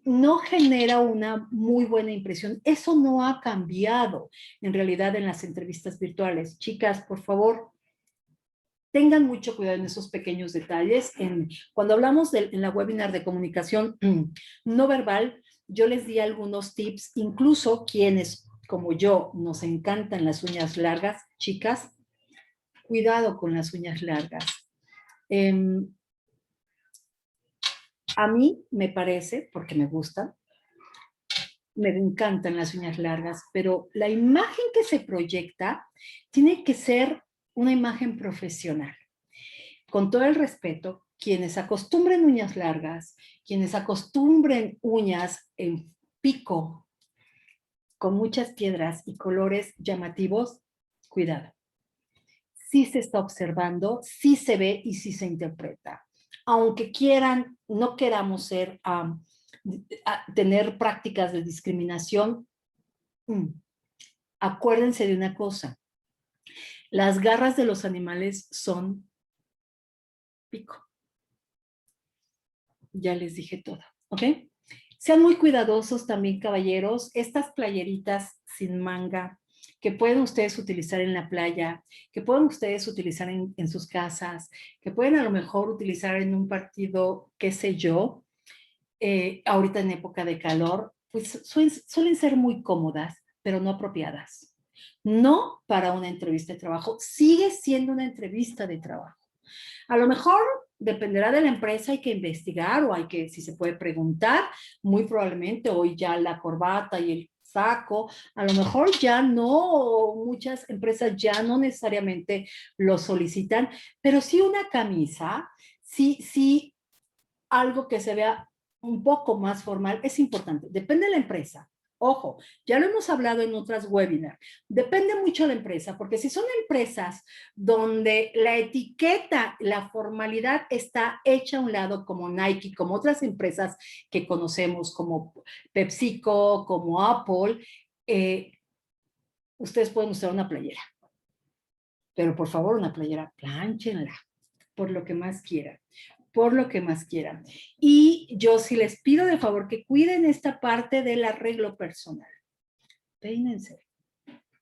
no genera una muy buena impresión. Eso no ha cambiado en realidad en las entrevistas virtuales. Chicas, por favor, tengan mucho cuidado en esos pequeños detalles. Cuando hablamos en la webinar de comunicación no verbal, yo les di algunos tips, incluso quienes, como yo, nos encantan las uñas largas. Chicas, cuidado con las uñas largas. A mí me parece, porque me gustan, me encantan las uñas largas, pero la imagen que se proyecta tiene que ser una imagen profesional. Con todo el respeto, quienes acostumbren uñas largas, quienes acostumbren uñas en pico, con muchas piedras y colores llamativos, cuidado. Sí se está observando, sí se ve y sí se interpreta. Aunque quieran, no queramos tener prácticas de discriminación, acuérdense de una cosa. Las garras de los animales son pico. Ya les dije todo, ¿ok? Sean muy cuidadosos también, caballeros. Estas playeritas sin manga que pueden ustedes utilizar en la playa, que pueden ustedes utilizar en sus casas, que pueden a lo mejor utilizar en un partido, qué sé yo, ahorita en época de calor, pues suelen ser muy cómodas, pero no apropiadas. No para una entrevista de trabajo. Sigue siendo una entrevista de trabajo. A lo mejor dependerá de la empresa, hay que investigar o hay que, si se puede preguntar, muy probablemente hoy ya la corbata y el saco, a lo mejor ya no, muchas empresas ya no necesariamente lo solicitan, pero sí una camisa, sí algo que se vea un poco más formal es importante. Depende de la empresa. Ojo, ya lo hemos hablado en otras webinars. Depende mucho de la empresa, porque si son empresas donde la etiqueta, la formalidad está hecha a un lado, como Nike, como otras empresas que conocemos, como PepsiCo, como Apple, ustedes pueden usar una playera. Pero por favor, una playera, plánchenla, por lo que más quieran. Por lo que más quieran. Y yo sí les pido de favor que cuiden esta parte del arreglo personal. Peínense.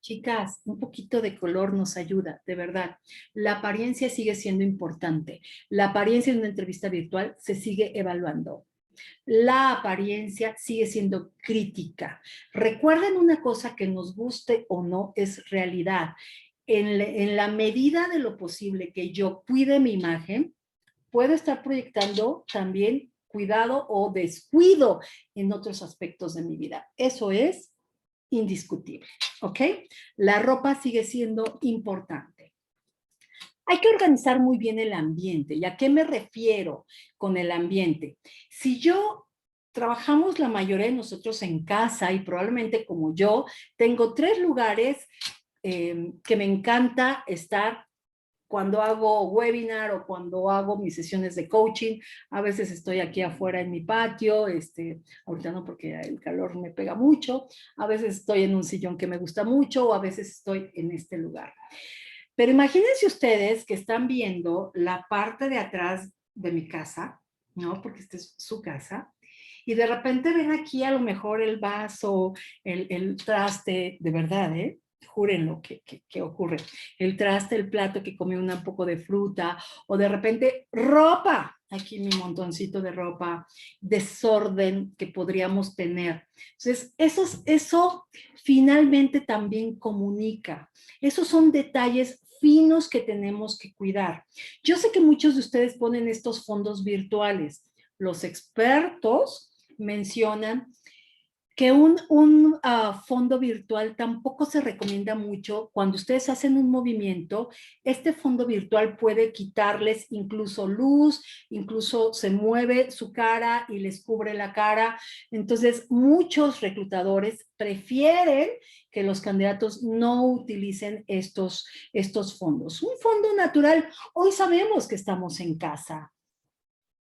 Chicas, un poquito de color nos ayuda, de verdad. La apariencia sigue siendo importante. La apariencia en una entrevista virtual se sigue evaluando. La apariencia sigue siendo crítica. Recuerden una cosa, que nos guste o no es realidad. En la medida de lo posible que yo cuide mi imagen, puedo estar proyectando también cuidado o descuido en otros aspectos de mi vida. Eso es indiscutible, ¿ok? La ropa sigue siendo importante. Hay que organizar muy bien el ambiente. ¿Y a qué me refiero con el ambiente? Si yo trabajamos la mayoría de nosotros en casa y probablemente como yo, tengo 3 lugares que me encanta estar cuando hago webinar o cuando hago mis sesiones de coaching. A veces estoy aquí afuera en mi patio, ahorita no porque el calor me pega mucho, a veces estoy en un sillón que me gusta mucho o a veces estoy en este lugar. Pero imagínense ustedes que están viendo la parte de atrás de mi casa, ¿no? Porque esta es su casa, y de repente ven aquí a lo mejor el vaso, el traste, de verdad, ¿eh? Júrenlo que ocurre. El traste, el plato que comió un poco de fruta, o de repente ropa, aquí mi montoncito de ropa, desorden que podríamos tener. Entonces, eso finalmente también comunica. Esos son detalles finos que tenemos que cuidar. Yo sé que muchos de ustedes ponen estos fondos virtuales. Los expertos mencionan que un fondo virtual tampoco se recomienda mucho. Cuando ustedes hacen un movimiento, este fondo virtual puede quitarles incluso luz, incluso se mueve su cara y les cubre la cara. Entonces, muchos reclutadores prefieren que los candidatos no utilicen estos fondos. Un fondo natural, hoy sabemos que estamos en casa.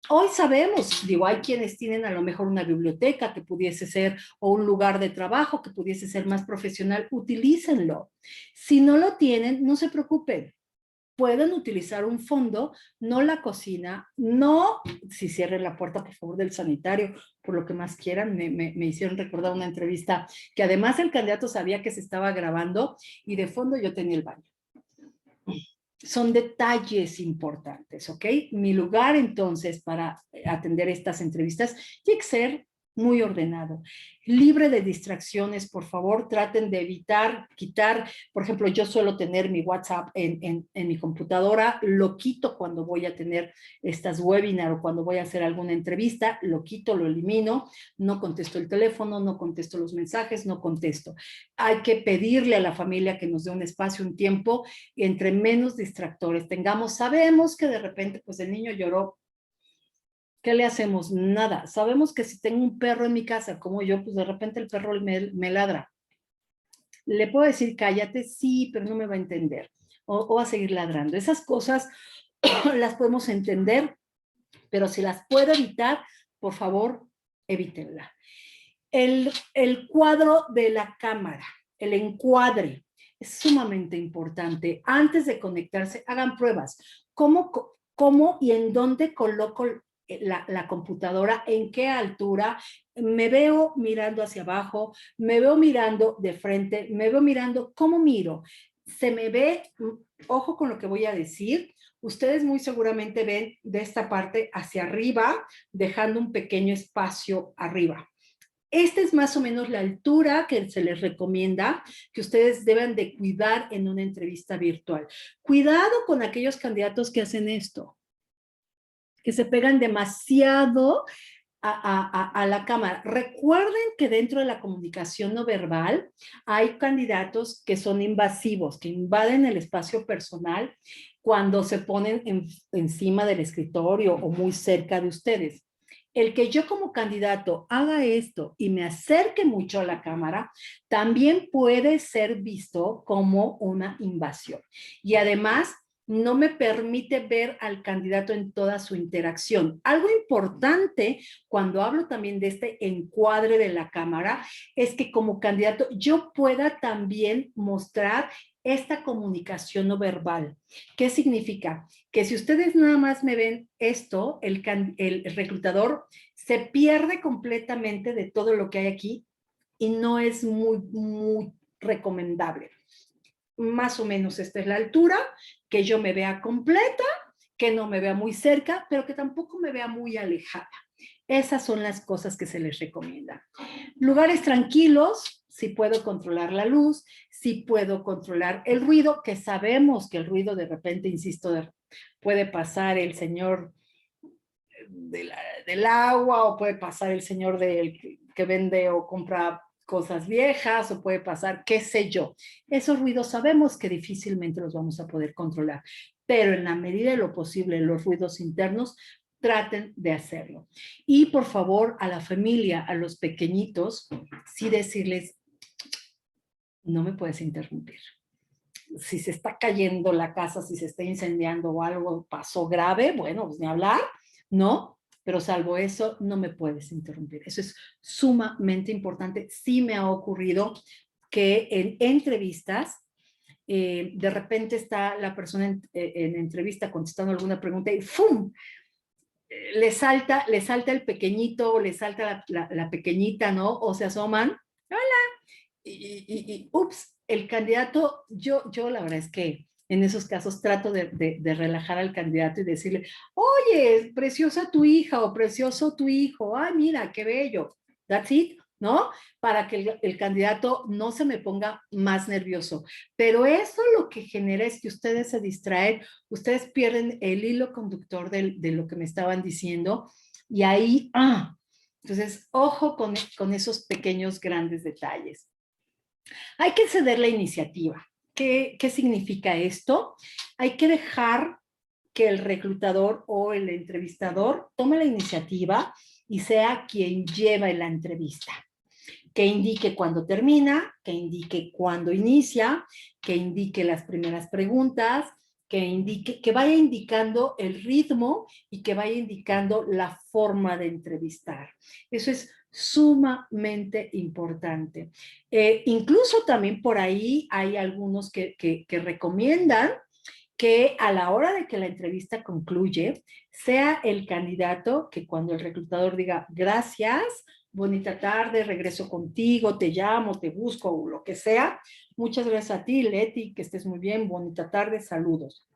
Hoy sabemos, digo, hay quienes tienen a lo mejor una biblioteca que pudiese ser, o un lugar de trabajo que pudiese ser más profesional, utilícenlo. Si no lo tienen, no se preocupen. Pueden utilizar un fondo, no la cocina, no, si cierren la puerta, por favor, del sanitario, por lo que más quieran. Me hicieron recordar una entrevista que además el candidato sabía que se estaba grabando y de fondo yo tenía el baño. Son detalles importantes, ¿ok? Mi lugar, entonces, para atender estas entrevistas tiene que ser muy ordenado, libre de distracciones. Por favor, traten de evitar, quitar, por ejemplo, yo suelo tener mi WhatsApp en mi computadora, lo quito cuando voy a tener estas webinars o cuando voy a hacer alguna entrevista, lo quito, lo elimino, no contesto el teléfono, no contesto los mensajes, no contesto. Hay que pedirle a la familia que nos dé un espacio, un tiempo, entre menos distractores tengamos. Sabemos que de repente, pues el niño lloró. ¿Qué le hacemos? Nada. Sabemos que si tengo un perro en mi casa, como yo, pues de repente el perro me ladra. ¿Le puedo decir cállate? Sí, pero no me va a entender. O va a seguir ladrando. Esas cosas las podemos entender, pero si las puedo evitar, por favor, evítenla. El cuadro de la cámara, el encuadre, es sumamente importante. Antes de conectarse, hagan pruebas. ¿Cómo y en dónde coloco la computadora? ¿En qué altura? ¿Me veo mirando hacia abajo? ¿Me veo mirando de frente? ¿Me veo mirando? ¿Cómo miro? Se me ve, ojo con lo que voy a decir, ustedes muy seguramente ven de esta parte hacia arriba, dejando un pequeño espacio arriba. Esta es más o menos la altura que se les recomienda que ustedes deben de cuidar en una entrevista virtual. Cuidado con aquellos candidatos que hacen esto, que se pegan demasiado a la cámara. Recuerden que dentro de la comunicación no verbal hay candidatos que son invasivos, que invaden el espacio personal cuando se ponen encima del escritorio o muy cerca de ustedes. El que yo como candidato haga esto y me acerque mucho a la cámara, también puede ser visto como una invasión. Y además, no me permite ver al candidato en toda su interacción. Algo importante cuando hablo también de este encuadre de la cámara es que como candidato yo pueda también mostrar esta comunicación no verbal. ¿Qué significa? Que si ustedes nada más me ven esto, el reclutador se pierde completamente de todo lo que hay aquí y no es muy recomendable. Más o menos esta es la altura, que yo me vea completa, que no me vea muy cerca, pero que tampoco me vea muy alejada. Esas son las cosas que se les recomienda. Lugares tranquilos, si puedo controlar la luz, si puedo controlar el ruido, que sabemos que el ruido de repente, insisto, puede pasar el señor del agua, o puede pasar el señor que vende o compra cosas viejas, o puede pasar, qué sé yo. Esos ruidos sabemos que difícilmente los vamos a poder controlar. pero en la medida de lo posible, los ruidos internos, traten de hacerlo. Y por favor, a la familia, a los pequeñitos, sí decirles, no me puedes interrumpir. Si se está cayendo la casa, si se está incendiando o algo pasó grave, bueno, pues ni hablar, ¿no? Pero salvo eso, no me puedes interrumpir. Eso es sumamente importante. Sí me ha ocurrido que en entrevistas, de repente está la persona en entrevista contestando alguna pregunta y ¡fum! Le salta el pequeño, le salta la pequeñita, ¿no? O se asoman, hola, y ups, el candidato, yo la verdad es que en esos casos trato de relajar al candidato y decirle, oye, preciosa tu hija o precioso tu hijo, ay, mira, qué bello, that's it, ¿no? Para que el candidato no se me ponga más nervioso. Pero eso lo que genera es que ustedes se distraen, ustedes pierden el hilo conductor de lo que me estaban diciendo y ahí, entonces, ojo con esos pequeños, grandes detalles. Hay que ceder la iniciativa. ¿Qué significa esto? Hay que dejar que el reclutador o el entrevistador tome la iniciativa y sea quien lleva la entrevista. Que indique cuándo termina, que indique cuándo inicia, que indique las primeras preguntas, que vaya indicando el ritmo y que vaya indicando la forma de entrevistar. Eso es sumamente importante. Incluso también por ahí hay algunos que recomiendan que a la hora de que la entrevista concluye, sea el candidato que cuando el reclutador diga gracias, bonita tarde, regreso contigo, te llamo, te busco o lo que sea, muchas gracias a ti, Leti, que estés muy bien, bonita tarde, saludos.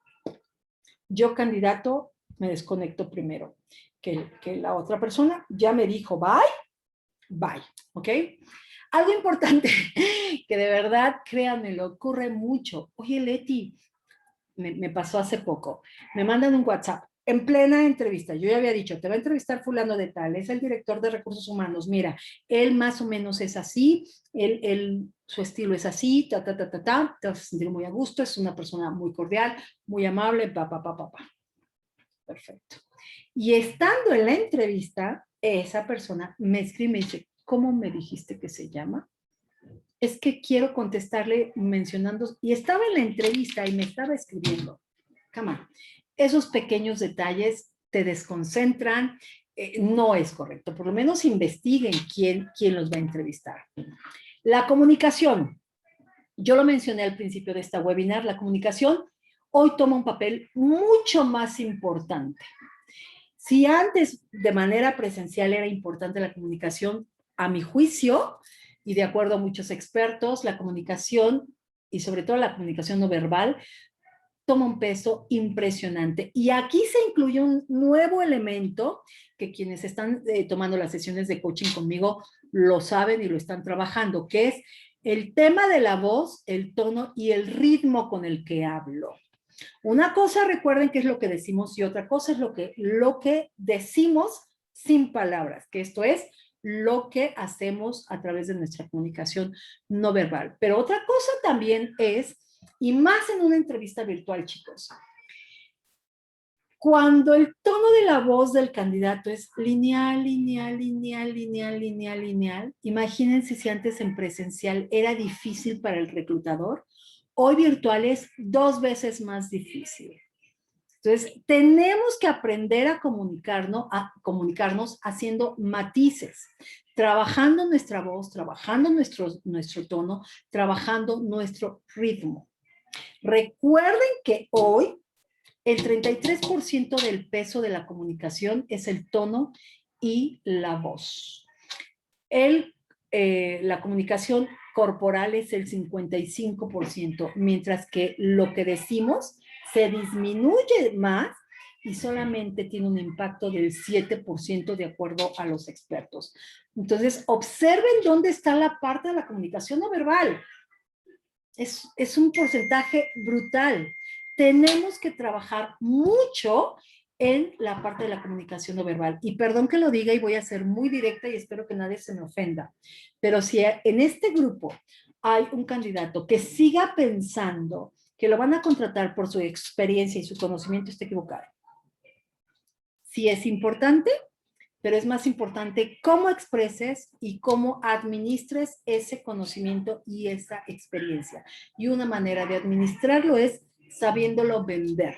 Yo, candidato, me desconecto primero que la otra persona ya me dijo bye, ¿ok? Algo importante que de verdad, créanme, le ocurre mucho. Oye, Leti, me pasó hace poco, me mandan un WhatsApp en plena entrevista, yo ya había dicho, te va a entrevistar fulano de tal, es el director de recursos humanos, mira, él más o menos es así, su estilo es así, te vas a sentir muy a gusto, es una persona muy cordial, muy amable, Perfecto. Y estando en la entrevista, esa persona me escribe y me dice, ¿cómo me dijiste que se llama? Es que quiero contestarle mencionando, y estaba en la entrevista y me estaba escribiendo. Come on. Esos pequeños detalles te desconcentran, no es correcto. Por lo menos investiguen quién los va a entrevistar. La comunicación. Yo lo mencioné al principio de esta webinar, la comunicación hoy toma un papel mucho más importante. Si antes de manera presencial era importante la comunicación, a mi juicio, y de acuerdo a muchos expertos, la comunicación, y sobre todo la comunicación no verbal, toma un peso impresionante. Y aquí se incluye un nuevo elemento que quienes están tomando las sesiones de coaching conmigo lo saben y lo están trabajando, que es el tema de la voz, el tono y el ritmo con el que hablo. Una cosa, recuerden que es lo que decimos, y otra cosa es lo que decimos sin palabras, que esto es lo que hacemos a través de nuestra comunicación no verbal. Pero otra cosa también es, y más en una entrevista virtual, chicos, cuando el tono de la voz del candidato es lineal, imagínense si antes en presencial era difícil para el reclutador, hoy virtual es 2 veces más difícil. Entonces, tenemos que aprender a comunicarnos haciendo matices, trabajando nuestra voz, trabajando nuestro tono, trabajando nuestro ritmo. Recuerden que hoy el 33% del peso de la comunicación es el tono y la voz. La comunicación corporal es el 55%, mientras que lo que decimos se disminuye más y solamente tiene un impacto del 7% de acuerdo a los expertos. Entonces, observen dónde está la parte de la comunicación no verbal. Es un porcentaje brutal. Tenemos que trabajar mucho en la parte de la comunicación no verbal. Y perdón que lo diga y voy a ser muy directa y espero que nadie se me ofenda. Pero si en este grupo hay un candidato que siga pensando que lo van a contratar por su experiencia y su conocimiento esté equivocado. Sí es importante, pero es más importante cómo expreses y cómo administres ese conocimiento y esa experiencia. Y una manera de administrarlo es sabiéndolo vender,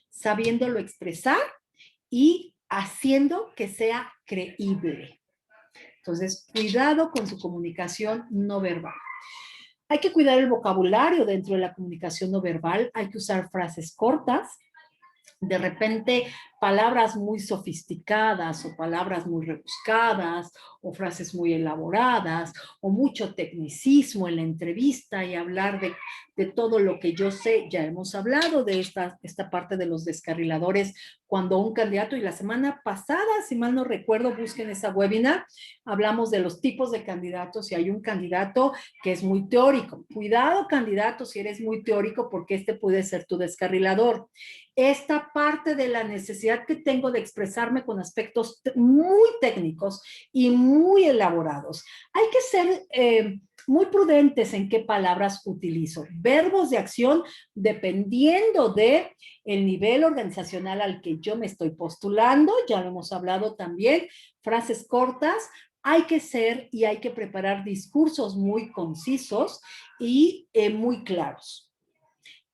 sabiéndolo expresar y haciendo que sea creíble. Entonces, cuidado con su comunicación no verbal. Hay que cuidar el vocabulario dentro de la comunicación no verbal, hay que usar frases cortas, de repente palabras muy sofisticadas o palabras muy rebuscadas o frases muy elaboradas o mucho tecnicismo en la entrevista y hablar de todo lo que yo sé. Ya hemos hablado de esta parte de los descarriladores cuando un candidato, y la semana pasada, si mal no recuerdo, busquen esa webinar, hablamos de los tipos de candidatos y hay un candidato que es muy teórico. Cuidado, candidato, si eres muy teórico, porque este puede ser tu descarrilador. Esta parte de la necesidad que tengo de expresarme con aspectos muy técnicos y muy elaborados. Hay que ser muy prudentes en qué palabras utilizo. Verbos de acción dependiendo de el nivel organizacional al que yo me estoy postulando, ya lo hemos hablado también, frases cortas, hay que ser y hay que preparar discursos muy concisos y muy claros.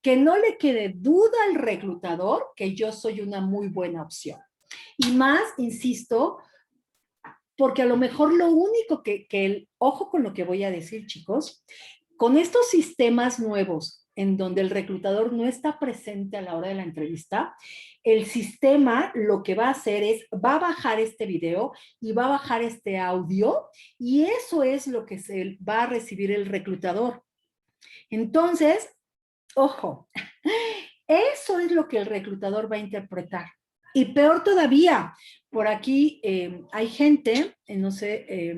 Que no le quede duda al reclutador que yo soy una muy buena opción. Y más, insisto, porque a lo mejor lo único ojo con lo que voy a decir, chicos, con estos sistemas nuevos en donde el reclutador no está presente a la hora de la entrevista, el sistema lo que va a hacer es, va a bajar este video y va a bajar este audio y eso es lo que se va a recibir el reclutador. Entonces, ojo, eso es lo que el reclutador va a interpretar. Y peor todavía, por aquí hay gente, no sé,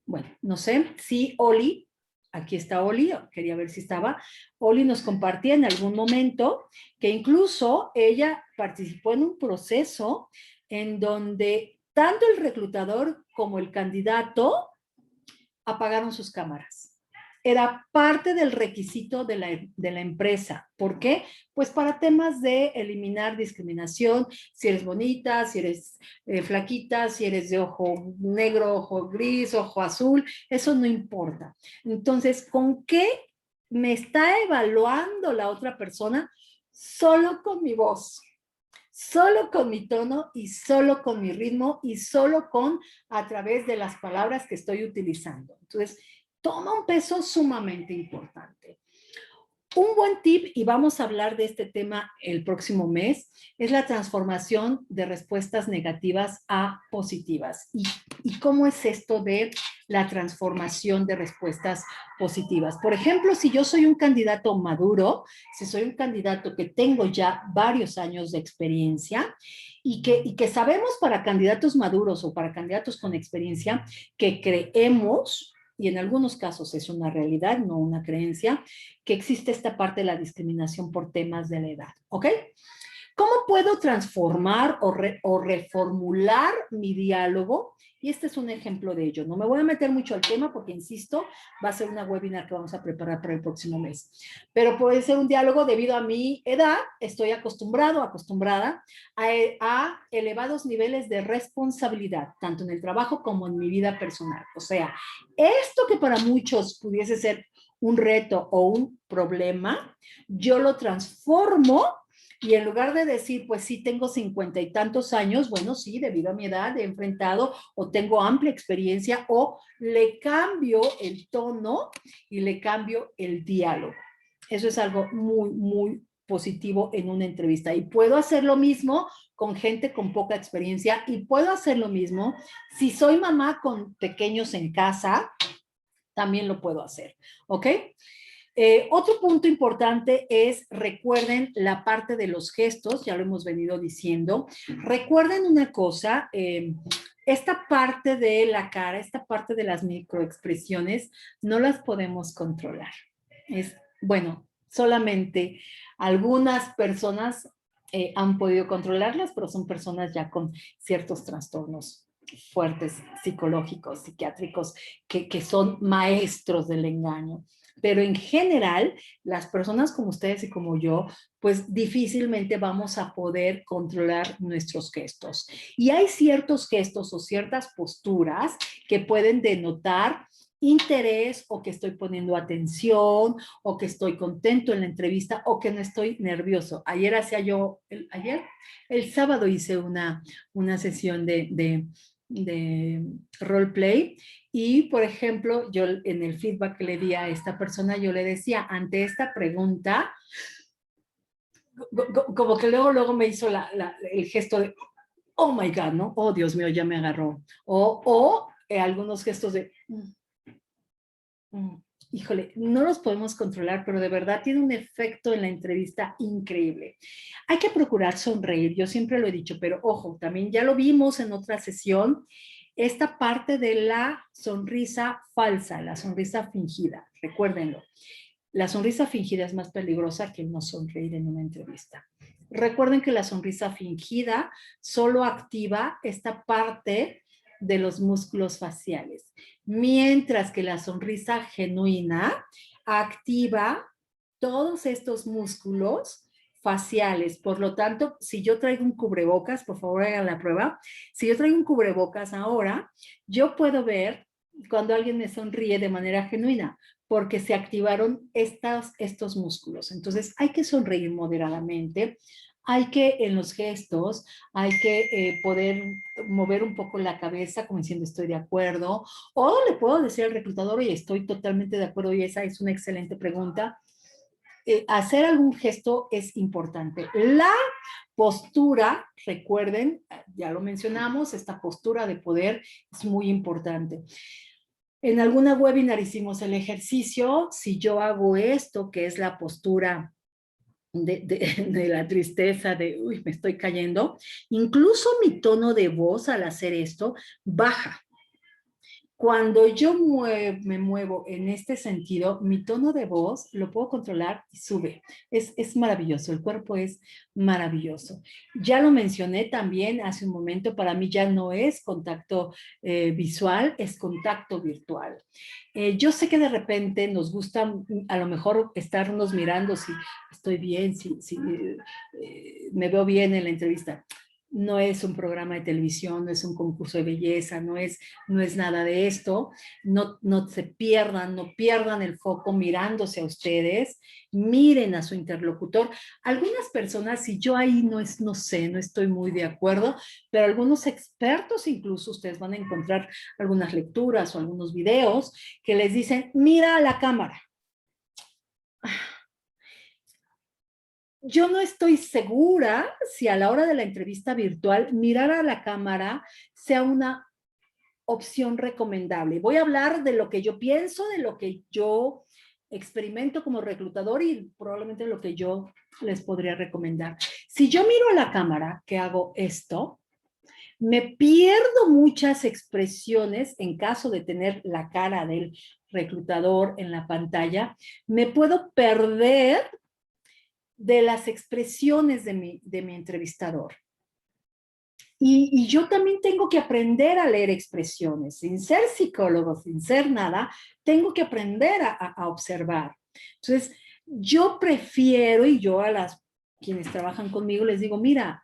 bueno, no sé, sí, Oli, aquí está Oli, quería ver si estaba, Oli nos compartía en algún momento que incluso ella participó en un proceso en donde tanto el reclutador como el candidato apagaron sus cámaras. Era parte del requisito de la empresa. ¿Por qué? Pues para temas de eliminar discriminación, si eres bonita, si eres flaquita, si eres de ojo negro, ojo gris, ojo azul, eso no importa. Entonces, ¿con qué me está evaluando la otra persona? Solo con mi voz, solo con mi tono y solo con mi ritmo y solo a través de las palabras que estoy utilizando. Entonces, toma un peso sumamente importante. Un buen tip, y vamos a hablar de este tema el próximo mes, es la transformación de respuestas negativas a positivas. ¿Y cómo es esto de la transformación de respuestas positivas? Por ejemplo, si yo soy un candidato maduro, si soy un candidato que tengo ya varios años de experiencia y que sabemos para candidatos maduros o para candidatos con experiencia que creemos, y en algunos casos es una realidad, no una creencia, que existe esta parte de la discriminación por temas de la edad, ¿ok? ¿Cómo puedo transformar o reformular mi diálogo? Y este es un ejemplo de ello. No me voy a meter mucho al tema porque, insisto, va a ser una webinar que vamos a preparar para el próximo mes. Pero puede ser un diálogo debido a mi edad. Estoy acostumbrada a elevados niveles de responsabilidad, tanto en el trabajo como en mi vida personal. O sea, esto que para muchos pudiese ser un reto o un problema, yo lo transformo. Y en lugar de decir, pues sí, tengo 50 y tantos años, bueno, sí, debido a mi edad he enfrentado o tengo amplia experiencia, o le cambio el tono y le cambio el diálogo. Eso es algo muy, muy positivo en una entrevista. Y puedo hacer lo mismo con gente con poca experiencia y puedo hacer lo mismo si soy mamá con pequeños en casa, también lo puedo hacer, ¿ok? Otro punto importante es, recuerden la parte de los gestos, ya lo hemos venido diciendo. Recuerden una cosa, esta parte de la cara, esta parte de las microexpresiones, no las podemos controlar. Bueno, solamente algunas personas han podido controlarlas, pero son personas ya con ciertos trastornos fuertes, psicológicos, psiquiátricos, que son maestros del engaño. Pero en general, las personas como ustedes y como yo, pues difícilmente vamos a poder controlar nuestros gestos. Y hay ciertos gestos o ciertas posturas que pueden denotar interés o que estoy poniendo atención o que estoy contento en la entrevista o que no estoy nervioso. Ayer hacía yo, el sábado hice una sesión de roleplay y, por ejemplo, yo en el feedback que le di a esta persona, yo le decía, ante esta pregunta, como que luego me hizo el gesto de, oh my God, ¿no? Oh, Dios mío, ya me agarró. O algunos gestos de, híjole, no los podemos controlar, pero de verdad tiene un efecto en la entrevista increíble. Hay que procurar sonreír, yo siempre lo he dicho, pero ojo, también ya lo vimos en otra sesión, esta parte de la sonrisa falsa, la sonrisa fingida, recuérdenlo. La sonrisa fingida es más peligrosa que no sonreír en una entrevista. Recuerden que la sonrisa fingida solo activa esta parte de los músculos faciales, mientras que la sonrisa genuina activa todos estos músculos faciales. Por lo tanto, si yo traigo un cubrebocas, por favor hagan la prueba, si yo traigo un cubrebocas ahora, yo puedo ver cuando alguien me sonríe de manera genuina, porque se activaron estos músculos. Entonces, hay que sonreír moderadamente, hay que, en los gestos, hay que poder mover un poco la cabeza como diciendo estoy de acuerdo, o le puedo decir al reclutador, oye, estoy totalmente de acuerdo y esa es una excelente pregunta. Hacer algún gesto es importante. La postura, recuerden, ya lo mencionamos, esta postura de poder es muy importante. En alguna webinar hicimos el ejercicio, si yo hago esto, que es la postura de la tristeza, de uy, me estoy cayendo, incluso mi tono de voz al hacer esto baja. Cuando yo me muevo en este sentido, mi tono de voz lo puedo controlar y sube. Es maravilloso, el cuerpo es maravilloso. Ya lo mencioné también hace un momento, para mí ya no es contacto visual, es contacto virtual. Yo sé que de repente nos gusta a lo mejor estarnos mirando si estoy bien, si me veo bien en la entrevista. No es un programa de televisión, no es un concurso de belleza, no es nada de esto. No se pierdan, no pierdan el foco mirándose a ustedes, miren a su interlocutor. Algunas personas, si yo ahí no sé, no estoy muy de acuerdo, pero algunos expertos incluso, ustedes van a encontrar algunas lecturas o algunos videos que les dicen, mira a la cámara. Yo no estoy segura si a la hora de la entrevista virtual mirar a la cámara sea una opción recomendable. Voy a hablar de lo que yo pienso, de lo que yo experimento como reclutador y probablemente lo que yo les podría recomendar. Si yo miro a la cámara, que hago esto, me pierdo muchas expresiones en caso de tener la cara del reclutador en la pantalla. Me puedo perder de las expresiones de mi entrevistador. Y yo también tengo que aprender a leer expresiones. Sin ser psicólogo, sin ser nada, tengo que aprender a observar. Entonces, yo prefiero, y yo a quienes trabajan conmigo les digo, mira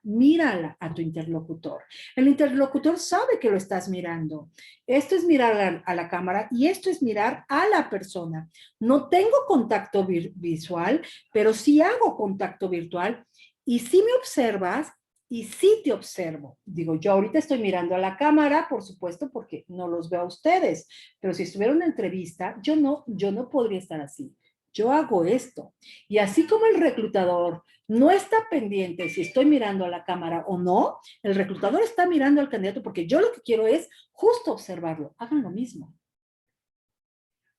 a tu interlocutor. El interlocutor sabe que lo estás mirando. Esto es mirar a la cámara y esto es mirar a la persona. No tengo contacto visual, pero sí hago contacto virtual y si me observas y sí te observo. Digo, yo ahorita estoy mirando a la cámara, por supuesto, porque no los veo a ustedes, pero si estuviera una entrevista, yo no podría estar así. Yo hago esto. Y así como el reclutador no está pendiente si estoy mirando a la cámara o no, el reclutador está mirando al candidato porque yo lo que quiero es justo observarlo. Hagan lo mismo.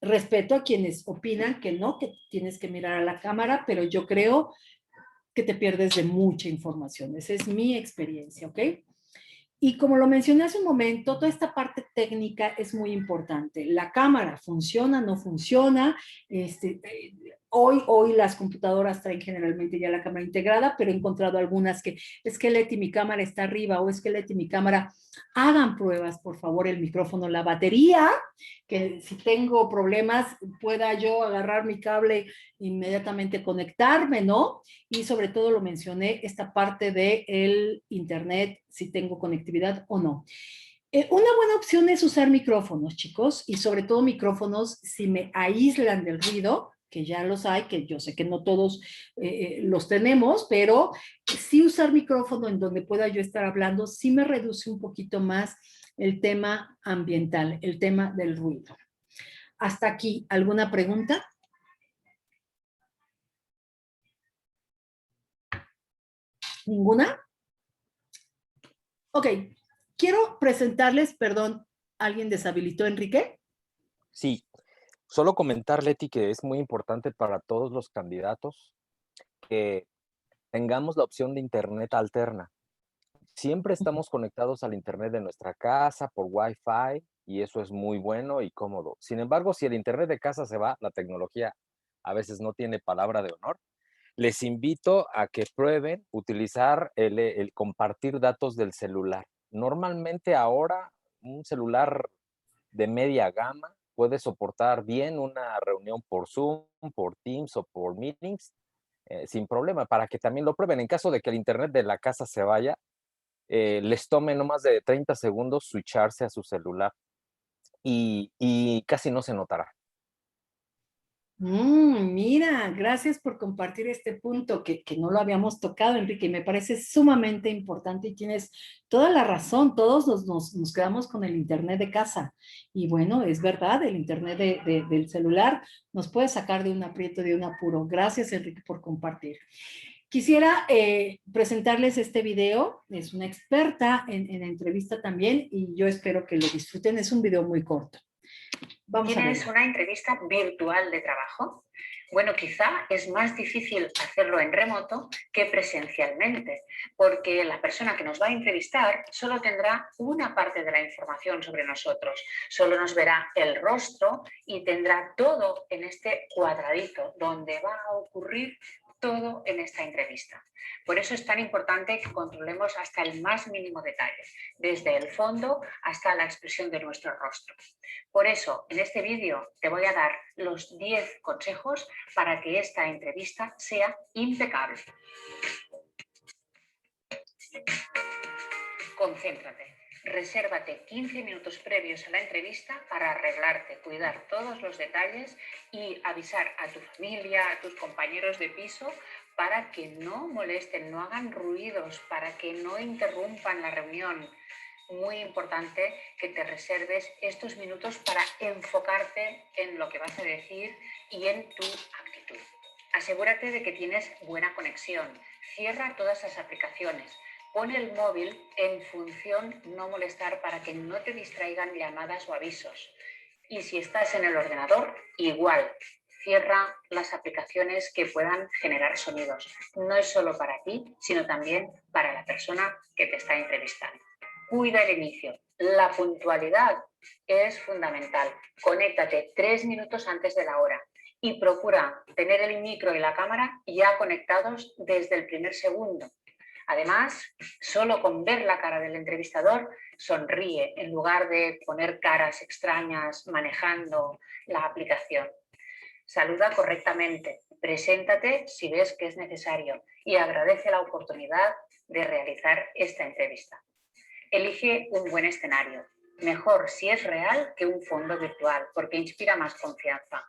Respeto a quienes opinan que no, que tienes que mirar a la cámara, pero yo creo que te pierdes de mucha información. Esa es mi experiencia, ¿ok? Y como lo mencioné hace un momento, toda esta parte técnica es muy importante. La cámara funciona, no funciona. Hoy las computadoras traen generalmente ya la cámara integrada, pero he encontrado algunas que es que Leti, mi cámara está arriba, o es que Leti, mi cámara, hagan pruebas, por favor, el micrófono, la batería, que si tengo problemas pueda yo agarrar mi cable, inmediatamente conectarme, ¿no? Y sobre todo lo mencioné, esta parte del internet, si tengo conectividad o no. Una buena opción es usar micrófonos, chicos, y sobre todo micrófonos si me aíslan del ruido, que ya los hay, que yo sé que no todos los tenemos, pero sí usar micrófono en donde pueda yo estar hablando, sí me reduce un poquito más el tema ambiental, el tema del ruido. Hasta aquí, ¿alguna pregunta? ¿Ninguna? Ok, quiero presentarles, perdón, ¿alguien deshabilitó, Enrique? Sí, solo comentar, Leti, que es muy importante para todos los candidatos que tengamos la opción de internet alterna. Siempre estamos conectados al internet de nuestra casa por Wi-Fi y eso es muy bueno y cómodo. Sin embargo, si el internet de casa se va, la tecnología a veces no tiene palabra de honor. Les invito a que prueben utilizar el compartir datos del celular. Normalmente ahora un celular de media gama puede soportar bien una reunión por Zoom, por Teams o por Meetings sin problema, para que también lo prueben. En caso de que el internet de la casa se vaya, les tome no más de 30 segundos switcharse a su celular y casi no se notará. Mira, gracias por compartir este punto que no lo habíamos tocado, Enrique, y me parece sumamente importante y tienes toda la razón, todos nos quedamos con el internet de casa y bueno, es verdad, el internet del celular nos puede sacar de un aprieto, de un apuro. Gracias, Enrique, por compartir. Quisiera presentarles este video, es una experta en entrevista también y yo espero que lo disfruten, es un video muy corto. ¿Tienes una entrevista virtual de trabajo? Bueno, quizá es más difícil hacerlo en remoto que presencialmente, porque la persona que nos va a entrevistar solo tendrá una parte de la información sobre nosotros, solo nos verá el rostro y tendrá todo en este cuadradito donde va a ocurrir todo en esta entrevista. Por eso es tan importante que controlemos hasta el más mínimo detalle, desde el fondo hasta la expresión de nuestro rostro. Por eso, en este vídeo te voy a dar los 10 consejos para que esta entrevista sea impecable. Concéntrate. Resérvate 15 minutos previos a la entrevista para arreglarte, cuidar todos los detalles y avisar a tu familia, a tus compañeros de piso para que no molesten, no hagan ruidos, para que no interrumpan la reunión. Muy importante que te reserves estos minutos para enfocarte en lo que vas a decir y en tu actitud. Asegúrate de que tienes buena conexión. Cierra todas las aplicaciones. Pon el móvil en función no molestar para que no te distraigan llamadas o avisos. Y si estás en el ordenador, igual. Cierra las aplicaciones que puedan generar sonidos. No es solo para ti, sino también para la persona que te está entrevistando. Cuida el inicio. La puntualidad es fundamental. Conéctate 3 minutos antes de la hora y procura tener el micro y la cámara ya conectados desde el primer segundo. Además, solo con ver la cara del entrevistador, sonríe en lugar de poner caras extrañas manejando la aplicación. Saluda correctamente, preséntate si ves que es necesario y agradece la oportunidad de realizar esta entrevista. Elige un buen escenario, mejor si es real que un fondo virtual, porque inspira más confianza.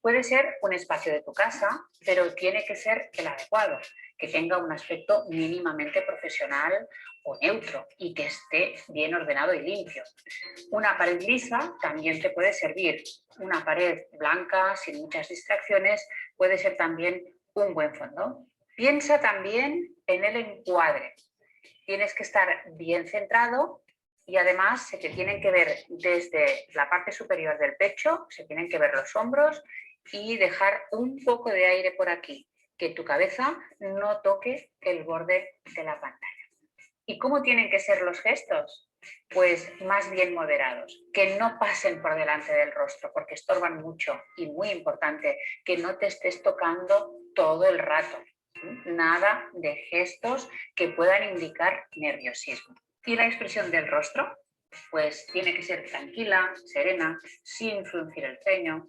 Puede ser un espacio de tu casa, pero tiene que ser el adecuado, que tenga un aspecto mínimamente profesional o neutro y que esté bien ordenado y limpio. Una pared lisa también te puede servir. Una pared blanca, sin muchas distracciones, puede ser también un buen fondo. Piensa también en el encuadre. Tienes que estar bien centrado y además se te tienen que ver desde la parte superior del pecho, se tienen que ver los hombros y dejar un poco de aire por aquí, que tu cabeza no toque el borde de la pantalla. ¿Y cómo tienen que ser los gestos? Pues más bien moderados, que no pasen por delante del rostro porque estorban mucho y muy importante, que no te estés tocando todo el rato. Nada de gestos que puedan indicar nerviosismo. ¿Y la expresión del rostro? Pues tiene que ser tranquila, serena, sin fruncir el ceño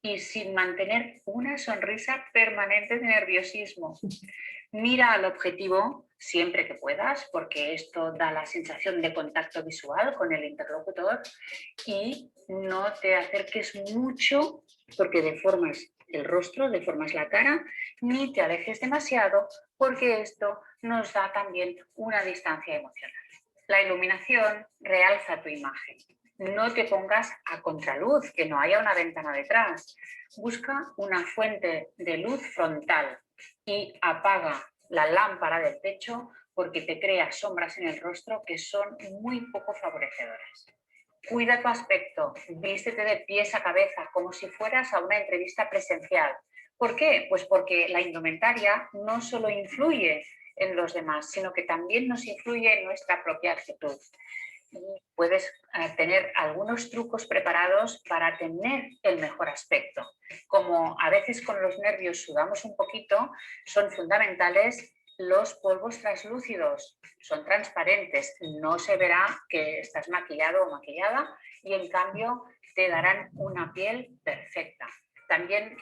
y sin mantener una sonrisa permanente de nerviosismo. Mira al objetivo siempre que puedas, porque esto da la sensación de contacto visual con el interlocutor, y no te acerques mucho porque deformas el rostro, deformas la cara, ni te alejes demasiado porque esto nos da también una distancia emocional. La iluminación realza tu imagen. No te pongas a contraluz, que no haya una ventana detrás. Busca una fuente de luz frontal y apaga la lámpara del techo porque te crea sombras en el rostro que son muy poco favorecedoras. Cuida tu aspecto, vístete de pies a cabeza como si fueras a una entrevista presencial. ¿Por qué? Pues porque la indumentaria no solo influye en los demás, sino que también nos influye en nuestra propia actitud. Puedes tener algunos trucos preparados para tener el mejor aspecto. Como a veces con los nervios sudamos un poquito, son fundamentales los polvos translúcidos. Son transparentes, no se verá que estás maquillado o maquillada y en cambio te darán una piel perfecta. También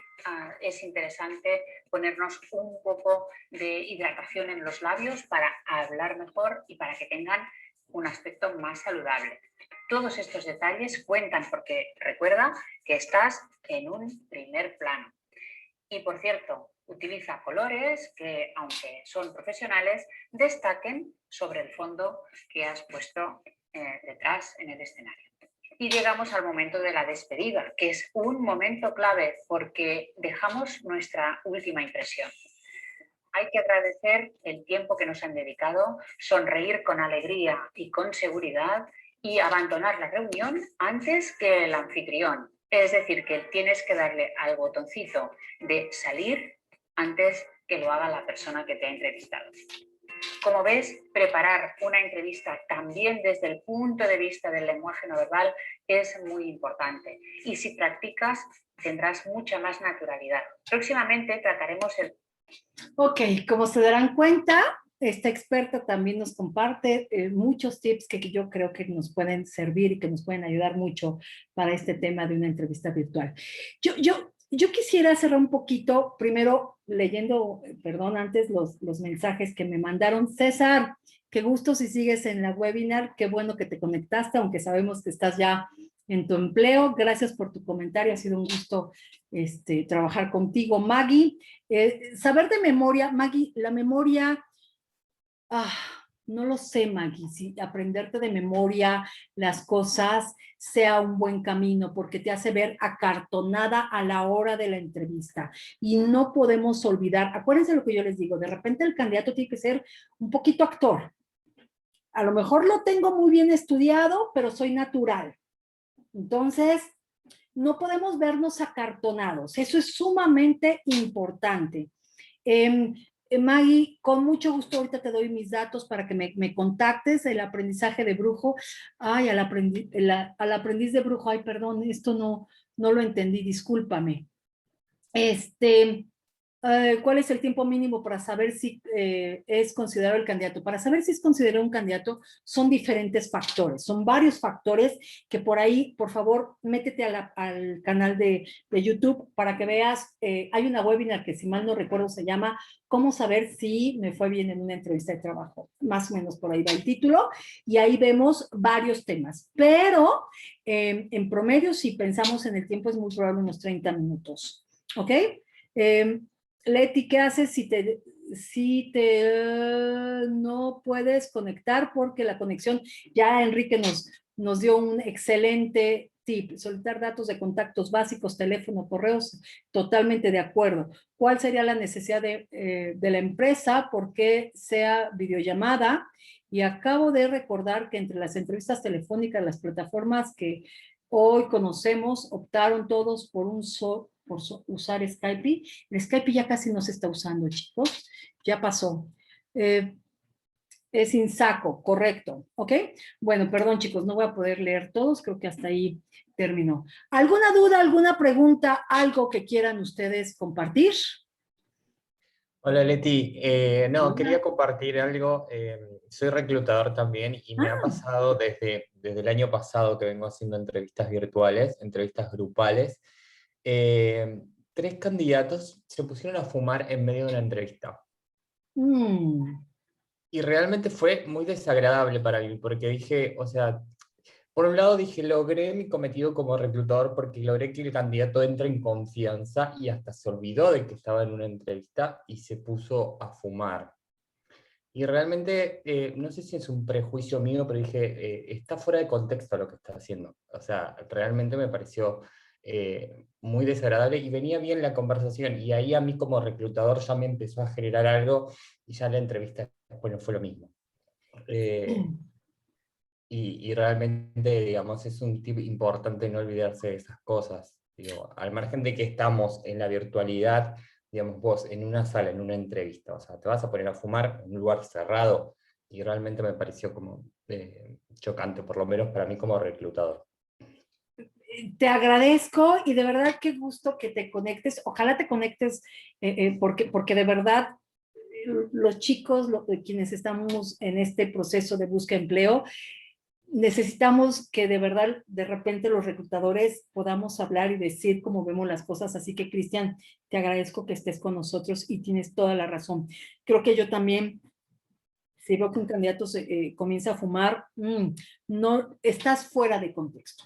es interesante ponernos un poco de hidratación en los labios para hablar mejor y para que tengan un aspecto más saludable. Todos estos detalles cuentan porque recuerda que estás en un primer plano. Y por cierto, utiliza colores que, aunque son profesionales, destaquen sobre el fondo que has puesto detrás en el escenario. Y llegamos al momento de la despedida, que es un momento clave porque dejamos nuestra última impresión. Hay que agradecer el tiempo que nos han dedicado, sonreír con alegría y con seguridad y abandonar la reunión antes que el anfitrión. Es decir, que tienes que darle al botoncito de salir antes que lo haga la persona que te ha entrevistado. Como ves, preparar una entrevista también desde el punto de vista del lenguaje no verbal es muy importante. Y si practicas, tendrás mucha más naturalidad. Próximamente trataremos el... Ok, como se darán cuenta, esta experta también nos comparte muchos tips que yo creo que nos pueden servir y que nos pueden ayudar mucho para este tema de una entrevista virtual. Yo quisiera cerrar un poquito, primero leyendo, perdón, antes los mensajes que me mandaron. César, qué gusto si sigues en la webinar, qué bueno que te conectaste, aunque sabemos que estás ya en tu empleo. Gracias por tu comentario, ha sido un gusto trabajar contigo. Maggie, saber de memoria, Maggie, la memoria, no lo sé, Maggie, si aprenderte de memoria las cosas sea un buen camino, porque te hace ver acartonada a la hora de la entrevista. Y no podemos olvidar, acuérdense lo que yo les digo, de repente el candidato tiene que ser un poquito actor. A lo mejor lo tengo muy bien estudiado, pero soy natural. Entonces, no podemos vernos acartonados. Eso es sumamente importante. Maggie, con mucho gusto ahorita te doy mis datos para que me contactes. El aprendizaje de brujo. Ay, al aprendiz de brujo. Ay, perdón, esto no lo entendí, discúlpame. ¿Cuál es el tiempo mínimo para saber si es considerado el candidato? Para saber si es considerado un candidato son diferentes factores, son varios factores que por ahí, por favor, métete al canal de YouTube para que veas, hay una webinar que si mal no recuerdo se llama ¿Cómo saber si me fue bien en una entrevista de trabajo? Más o menos por ahí va el título y ahí vemos varios temas, pero en promedio si pensamos en el tiempo es muy probable unos 30 minutos, ¿ok? Leti, ¿qué haces si no puedes conectar? Porque la conexión, ya Enrique nos dio un excelente tip, solicitar datos de contactos básicos, teléfono, correos, totalmente de acuerdo. ¿Cuál sería la necesidad de la empresa? ¿Por qué sea videollamada? Y acabo de recordar que entre las entrevistas telefónicas, las plataformas que hoy conocemos, optaron todos por usar Skype. El Skype ya casi no se está usando, chicos. Ya pasó. Es Insaco, correcto, ¿ok? Bueno, perdón chicos, no voy a poder leer todos, creo que hasta ahí terminó. ¿Alguna duda, alguna pregunta, algo que quieran ustedes compartir? Hola Leti, no, quería compartir algo. Soy reclutador también y me ha pasado desde el año pasado que vengo haciendo entrevistas virtuales, entrevistas grupales. 3 candidatos se pusieron a fumar en medio de una entrevista. Y realmente fue muy desagradable para mí, porque dije, o sea, por un lado dije, logré mi cometido como reclutador porque logré que el candidato entre en confianza y hasta se olvidó de que estaba en una entrevista y se puso a fumar. Y realmente, no sé si es un prejuicio mío, pero dije, está fuera de contexto lo que está haciendo. O sea, realmente me pareció muy desagradable y venía bien la conversación. Y ahí a mí como reclutador ya me empezó a generar algo y ya la entrevista, bueno, fue lo mismo. Y realmente, digamos, es un tip importante no olvidarse de esas cosas. Digo, al margen de que estamos en la virtualidad, digamos, vos en una sala, en una entrevista, o sea, te vas a poner a fumar en un lugar cerrado, y realmente me pareció como chocante, por lo menos para mí como reclutador. Te agradezco y de verdad qué gusto que te conectes. Ojalá te conectes porque de verdad los chicos, quienes estamos en este proceso de búsqueda de empleo, necesitamos que de verdad de repente los reclutadores podamos hablar y decir cómo vemos las cosas. Así que, Cristian, te agradezco que estés con nosotros y tienes toda la razón. Creo que yo también, si veo que un candidato comienza a fumar, no estás fuera de contexto.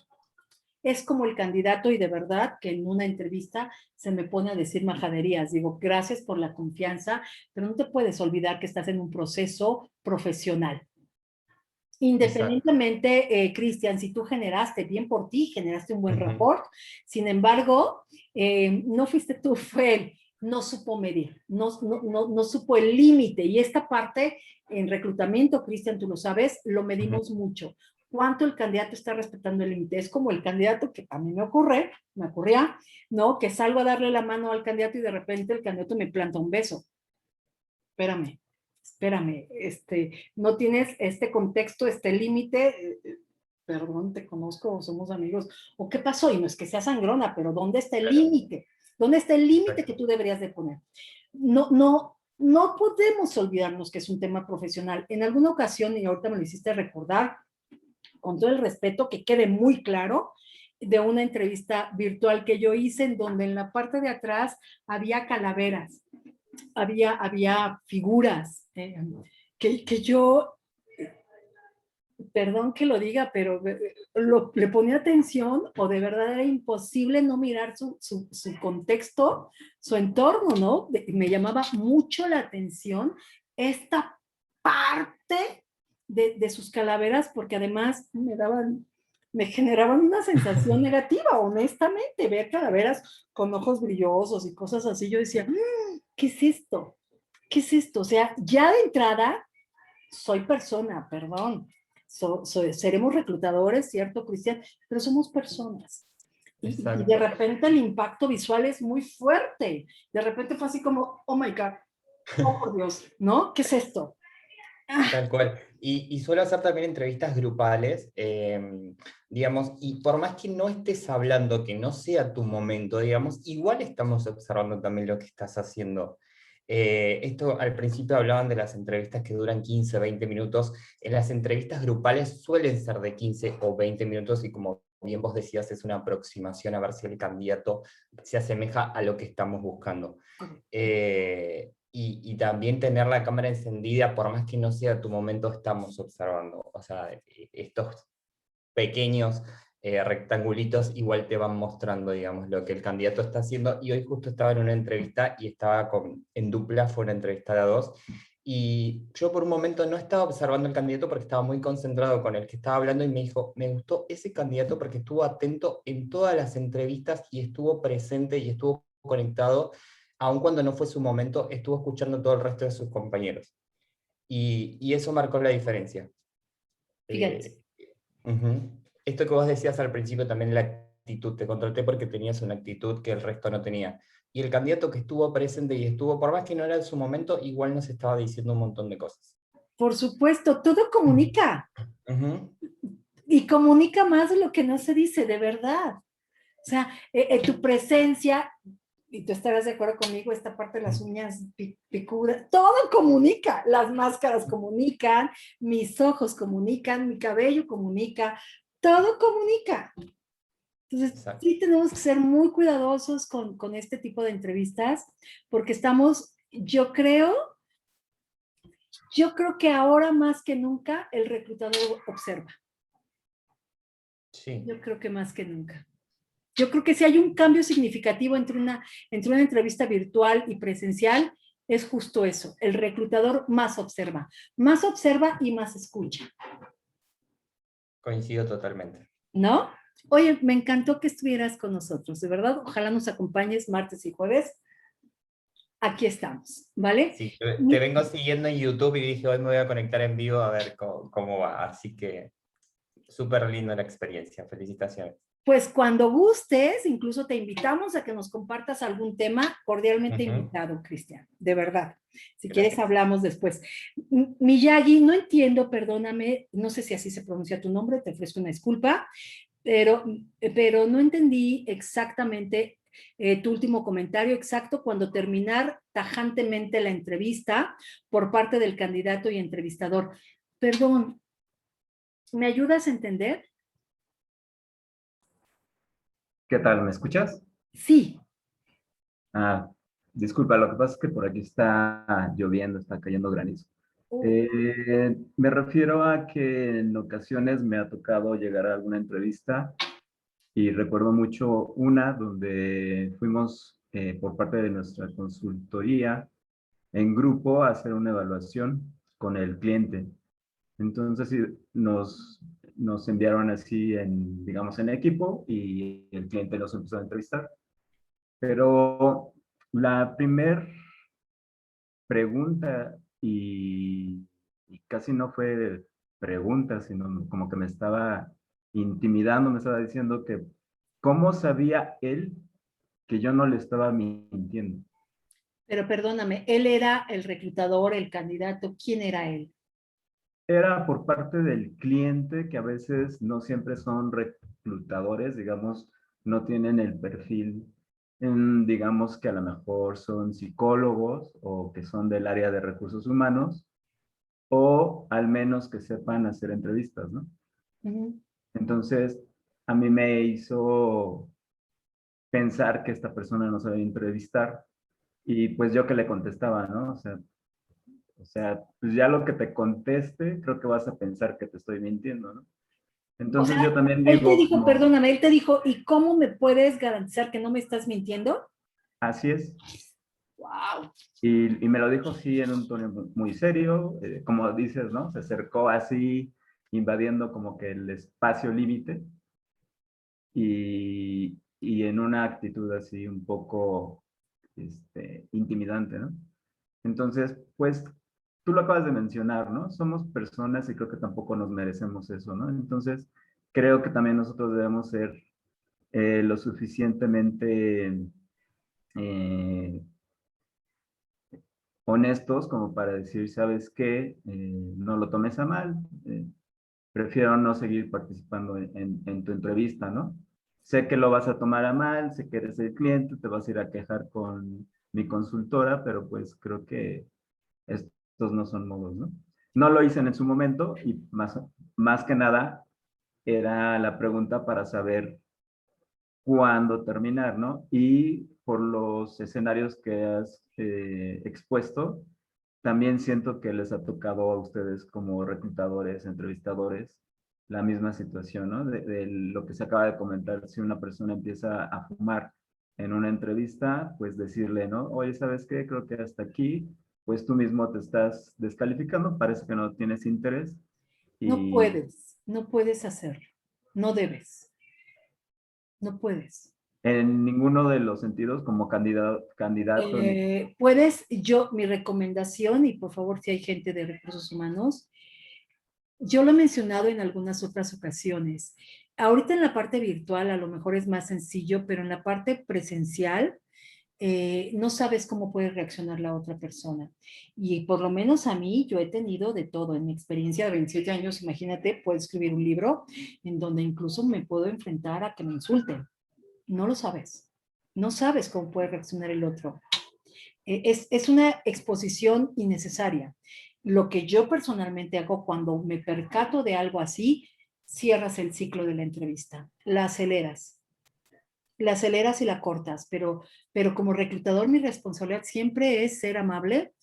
Es como el candidato y de verdad que en una entrevista se me pone a decir majaderías. Digo, gracias por la confianza, pero no te puedes olvidar que estás en un proceso profesional. Independientemente, Cristian, si tú generaste, bien por ti, generaste un buen rapport, sin embargo, no fuiste tú, fue él, no supo medir, no supo el límite, y esta parte en reclutamiento, Cristian, tú lo sabes, lo medimos mucho. ¿Cuánto el candidato está respetando el límite? Es como el candidato que a mí me ocurría, ¿no? Que salgo a darle la mano al candidato y de repente el candidato me planta un beso. Espérame, no tienes este contexto, este límite, perdón, te conozco, somos amigos, o qué pasó, y no es que sea sangrona, pero ¿dónde está el límite? ¿Dónde está el límite que tú deberías de poner? No podemos olvidarnos que es un tema profesional. En alguna ocasión, y ahorita me lo hiciste recordar, con todo el respeto, que quede muy claro, de una entrevista virtual que yo hice, en donde en la parte de atrás había calaveras, había figuras que yo, perdón que lo diga, pero le ponía atención o de verdad era imposible no mirar su contexto, su entorno, ¿no? Me llamaba mucho la atención esta parte de sus calaveras, porque además me generaban una sensación negativa, honestamente, ver calaveras con ojos brillosos y cosas así. Yo decía, ¿qué es esto? ¿Qué es esto? O sea, ya de entrada, soy persona, perdón. Seremos reclutadores, ¿cierto, Cristian? Pero somos personas. Y de repente el impacto visual es muy fuerte. De repente fue así como, oh my God, oh por Dios, ¿no? ¿Qué es esto? Tal cual. Y suelo hacer también entrevistas grupales, digamos, y por más que no estés hablando, que no sea tu momento, digamos, igual estamos observando también lo que estás haciendo. Esto al principio hablaban de las entrevistas que duran 15, 20 minutos. En las entrevistas grupales suelen ser de 15 o 20 minutos y como bien vos decías, es una aproximación a ver si el candidato se asemeja a lo que estamos buscando. Y también tener la cámara encendida, por más que no sea tu momento, estamos observando. O sea, estos pequeños rectangulitos igual te van mostrando, digamos, lo que el candidato está haciendo. Y hoy justo estaba en una entrevista y estaba en dupla, fue una entrevista de 2. Y yo por un momento no estaba observando al candidato porque estaba muy concentrado con el que estaba hablando y me dijo, me gustó ese candidato porque estuvo atento en todas las entrevistas y estuvo presente y estuvo conectado. Aun cuando no fue su momento, estuvo escuchando todo el resto de sus compañeros. Y eso marcó la diferencia. Fíjate. Esto que vos decías al principio también, la actitud, te contraté porque tenías una actitud que el resto no tenía. Y el candidato que estuvo presente y estuvo, por más que no era en su momento, igual nos estaba diciendo un montón de cosas. Por supuesto, todo comunica. Ujú. Y comunica más de lo que no se dice, de verdad. O sea, tu presencia, y tú estarás de acuerdo conmigo, esta parte de las uñas picudas, todo comunica. Las máscaras comunican, mis ojos comunican, mi cabello comunica, todo comunica. Entonces, Exacto. sí tenemos que ser muy cuidadosos con este tipo de entrevistas, porque estamos, yo creo que ahora más que nunca el reclutador observa. Sí. Yo creo que más que nunca. Yo creo que si hay un cambio significativo entre una entrevista virtual y presencial, es justo eso. El reclutador más observa y más escucha. Coincido totalmente. ¿No? Oye, me encantó que estuvieras con nosotros, de verdad. Ojalá nos acompañes martes y jueves. Aquí estamos, ¿vale? Sí, te vengo siguiendo en YouTube y dije, hoy me voy a conectar en vivo a ver cómo va. Así que súper linda la experiencia. Felicitaciones. Pues cuando gustes, incluso te invitamos a que nos compartas algún tema, cordialmente invitado, Cristian, de verdad. Si quieres hablamos después. Miyagi, no entiendo, perdóname, no sé si así se pronuncia tu nombre, te ofrezco una disculpa, pero no entendí exactamente tu último comentario exacto cuando terminar tajantemente la entrevista por parte del candidato y entrevistador. Perdón, ¿me ayudas a entender? ¿Qué tal? ¿Me escuchas? Sí. Ah, disculpa, lo que pasa es que por aquí está lloviendo, está cayendo granizo. Me refiero a que en ocasiones me ha tocado llegar a alguna entrevista y recuerdo mucho una donde fuimos por parte de nuestra consultoría en grupo a hacer una evaluación con el cliente. Entonces sí, nos enviaron así digamos, en equipo y el cliente nos empezó a entrevistar. Pero la primer pregunta, y casi no fue pregunta, sino como que me estaba intimidando, me estaba diciendo que cómo sabía él que yo no le estaba mintiendo. Pero perdóname, él era el reclutador, el candidato, ¿quién era él? Era por parte del cliente, que a veces no siempre son reclutadores, digamos, no tienen el perfil, digamos que a lo mejor son psicólogos o que son del área de recursos humanos, o al menos que sepan hacer entrevistas, ¿no? Entonces, a mí me hizo pensar que esta persona no sabía entrevistar, y pues yo que le contestaba, ¿no? O sea, pues ya lo que te conteste, creo que vas a pensar que te estoy mintiendo, ¿no? O Entonces sea, yo también él te digo, dijo, perdóname, él te dijo, ¿y cómo me puedes garantizar que no me estás mintiendo? así es. Wow. Y me lo dijo así en un tono muy serio, como dices, ¿no? Se acercó así, invadiendo como que el espacio límite, y en una actitud así un poco intimidante, ¿no? Entonces, pues, tú lo acabas de mencionar, ¿no? Somos personas y creo que tampoco nos merecemos eso, ¿no? Entonces, creo que también nosotros debemos ser lo suficientemente honestos como para decir, ¿sabes qué? No lo tomes a mal, prefiero no seguir participando en tu entrevista, ¿no? Sé que lo vas a tomar a mal, sé que eres el cliente, te vas a ir a quejar con mi consultora, pero pues creo que estos no son modos, ¿no? No lo hice en su momento y más que nada era la pregunta para saber cuándo terminar, ¿no? Y por los escenarios que has expuesto, también siento que les ha tocado a ustedes como reclutadores, entrevistadores, la misma situación, ¿no? De lo que se acaba de comentar, si una persona empieza a fumar en una entrevista, pues decirle, ¿no? Oye, ¿sabes qué? Creo que hasta aquí, pues tú mismo te estás descalificando, parece que no tienes interés. No puedes hacerlo, no debes, no puedes. En ninguno de los sentidos, como candidato. Mi recomendación, y por favor si hay gente de recursos humanos, yo lo he mencionado en algunas otras ocasiones. Ahorita en la parte virtual a lo mejor es más sencillo, pero en la parte presencial, no sabes cómo puede reaccionar la otra persona. Y por lo menos a mí, yo he tenido de todo. En mi experiencia de 27 años, imagínate, puedo escribir un libro en donde incluso me puedo enfrentar a que me insulten. No lo sabes. No sabes cómo puede reaccionar el otro. Es una exposición innecesaria. Lo que yo personalmente hago cuando me percato de algo así, cierras el ciclo de la entrevista, la aceleras y la cortas, pero como reclutador mi responsabilidad siempre es ser amable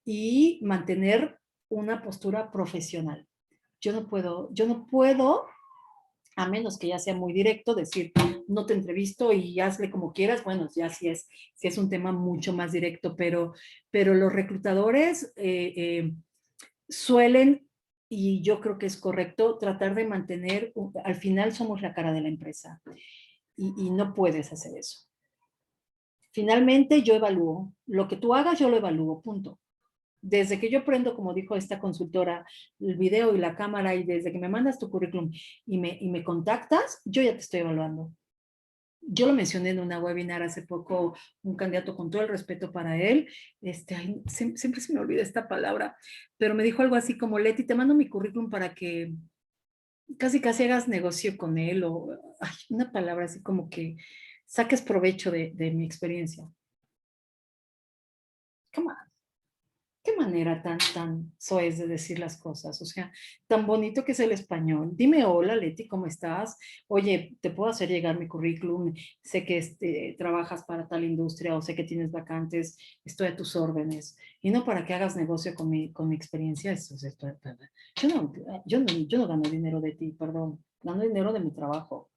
y mantener una postura profesional. Yo no puedo, a menos que ya sea muy directo, decir, no te entrevisto y hazle como quieras. Bueno, ya sí es un tema mucho más directo, pero los reclutadores suelen, y yo creo que es correcto, tratar de mantener, al final somos la cara de la empresa y no puedes hacer eso. Finalmente yo evalúo, lo que tú hagas yo lo evalúo, punto. Desde que yo prendo, como dijo esta consultora, el video y la cámara, y desde que me mandas tu currículum y me contactas, yo ya te estoy evaluando. Yo lo mencioné en una webinar hace poco, un candidato, con todo el respeto para él, siempre se me olvida esta palabra, pero me dijo algo así como, Leti, te mando mi currículum para que casi hagas negocio con él, o una palabra así como que saques provecho de mi experiencia. Come on. Qué manera tan soez de decir las cosas, o sea, tan bonito que es el español. Dime, hola Leti, ¿cómo estás? Oye, te puedo hacer llegar mi currículum, sé que trabajas para tal industria o sé que tienes vacantes, estoy a tus órdenes. Y no para que hagas negocio con mi experiencia. Yo no gano dinero de ti, perdón, gano dinero de mi trabajo.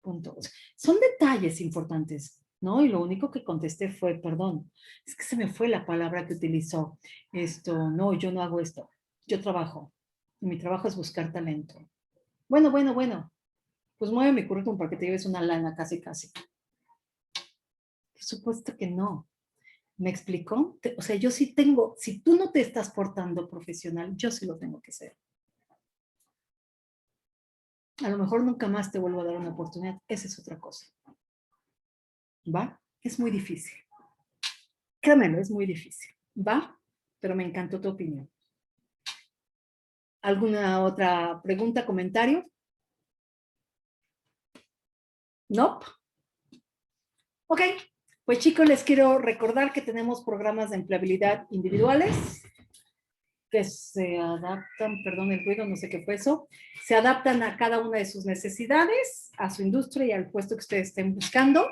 Punto. Son detalles importantes, ¿no? Y lo único que contesté fue, perdón, es que se me fue la palabra que utilizó. No, yo no hago esto. Yo trabajo. Y mi trabajo es buscar talento. Bueno. Pues mueve mi currículum para que te lleves una lana, casi. Por supuesto que no. ¿Me explicó? O sea, yo sí tengo, si tú no te estás portando profesional, yo sí lo tengo que hacer. A lo mejor nunca más te vuelvo a dar una oportunidad. Esa es otra cosa. ¿Va? Es muy difícil. Créemelo, es muy difícil. ¿Va? Pero me encantó tu opinión. ¿Alguna otra pregunta, comentario? ¿No? Ok. Pues chicos, les quiero recordar que tenemos programas de empleabilidad individuales que se adaptan, perdón el ruido, no sé qué fue eso, se adaptan a cada una de sus necesidades, a su industria y al puesto que ustedes estén buscando.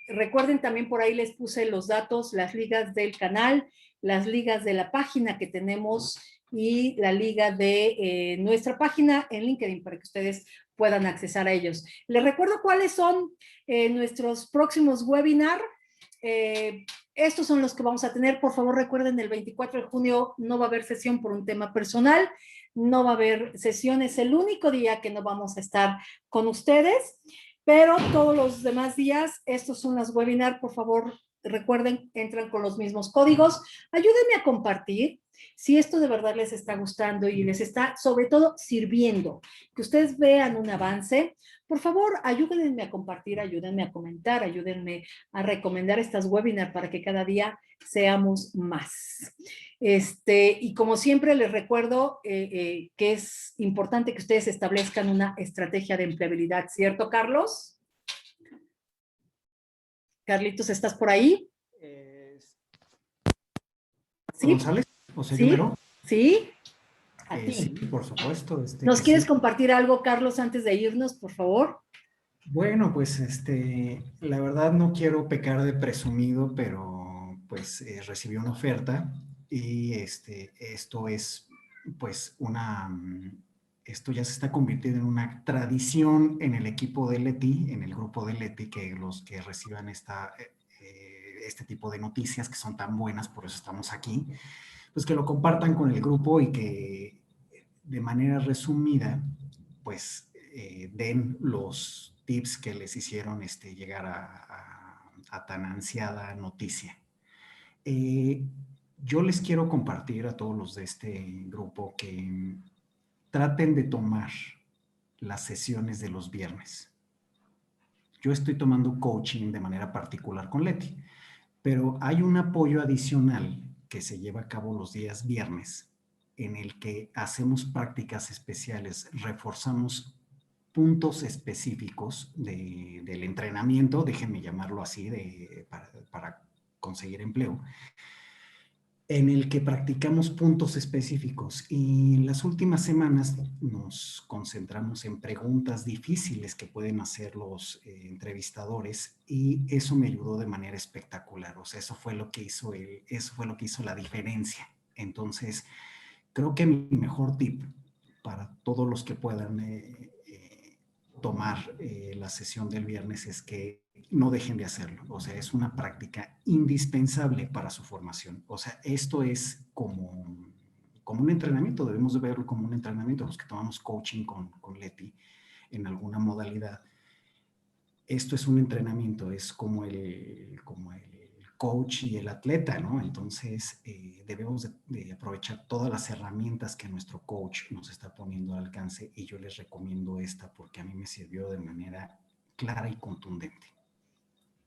Recuerden, también por ahí les puse los datos, las ligas del canal, las ligas de la página que tenemos y la liga de nuestra página en LinkedIn para que ustedes puedan accesar a ellos. Les recuerdo cuáles son nuestros próximos webinars. Estos son los que vamos a tener. Por favor, recuerden, el 24 de junio no va a haber sesión por un tema personal, no va a haber sesión, es el único día que no vamos a estar con ustedes, pero todos los demás días, estos son los webinars. Por favor, recuerden, entran con los mismos códigos. Ayúdenme a compartir. Si esto de verdad les está gustando y les está, sobre todo, sirviendo, que ustedes vean un avance, por favor, ayúdenme a compartir, ayúdenme a comentar, ayúdenme a recomendar estas webinars para que cada día seamos más. Y como siempre les recuerdo que es importante que ustedes establezcan una estrategia de empleabilidad, ¿cierto, Carlos? Carlitos, ¿estás por ahí? ¿Sí? González, José ¿Sí? Rivero. ¿Sí? A ti. Sí, por supuesto. ¿Nos quieres sí. compartir algo, Carlos, antes de irnos, por favor? Bueno, pues la verdad no quiero pecar de presumido, pero pues recibí una oferta y esto es pues esto ya se está convirtiendo en una tradición en el equipo de Leti, en el grupo de Leti, que los que reciban este tipo de noticias que son tan buenas, por eso estamos aquí, pues que lo compartan con el grupo y que de manera resumida, pues den los tips que les hicieron llegar a tan ansiada noticia. Yo les quiero compartir a todos los de este grupo que traten de tomar las sesiones de los viernes. Yo estoy tomando coaching de manera particular con Leti, pero hay un apoyo adicional que se lleva a cabo los días viernes en el que hacemos prácticas especiales, reforzamos puntos específicos del entrenamiento, déjenme llamarlo así, para conseguir empleo, en el que practicamos puntos específicos y en las últimas semanas nos concentramos en preguntas difíciles que pueden hacer los entrevistadores y eso me ayudó de manera espectacular. O sea, eso fue lo que hizo la diferencia. Entonces, creo que mi mejor tip para todos los que puedan tomar la sesión del viernes es que no dejen de hacerlo. O sea, es una práctica indispensable para su formación. O sea, esto es como un entrenamiento, debemos de verlo como un entrenamiento. Los que tomamos coaching con Leti en alguna modalidad, esto es un entrenamiento, es como el coach y el atleta, ¿no? Entonces, debemos de aprovechar todas las herramientas que nuestro coach nos está poniendo al alcance y yo les recomiendo esta porque a mí me sirvió de manera clara y contundente.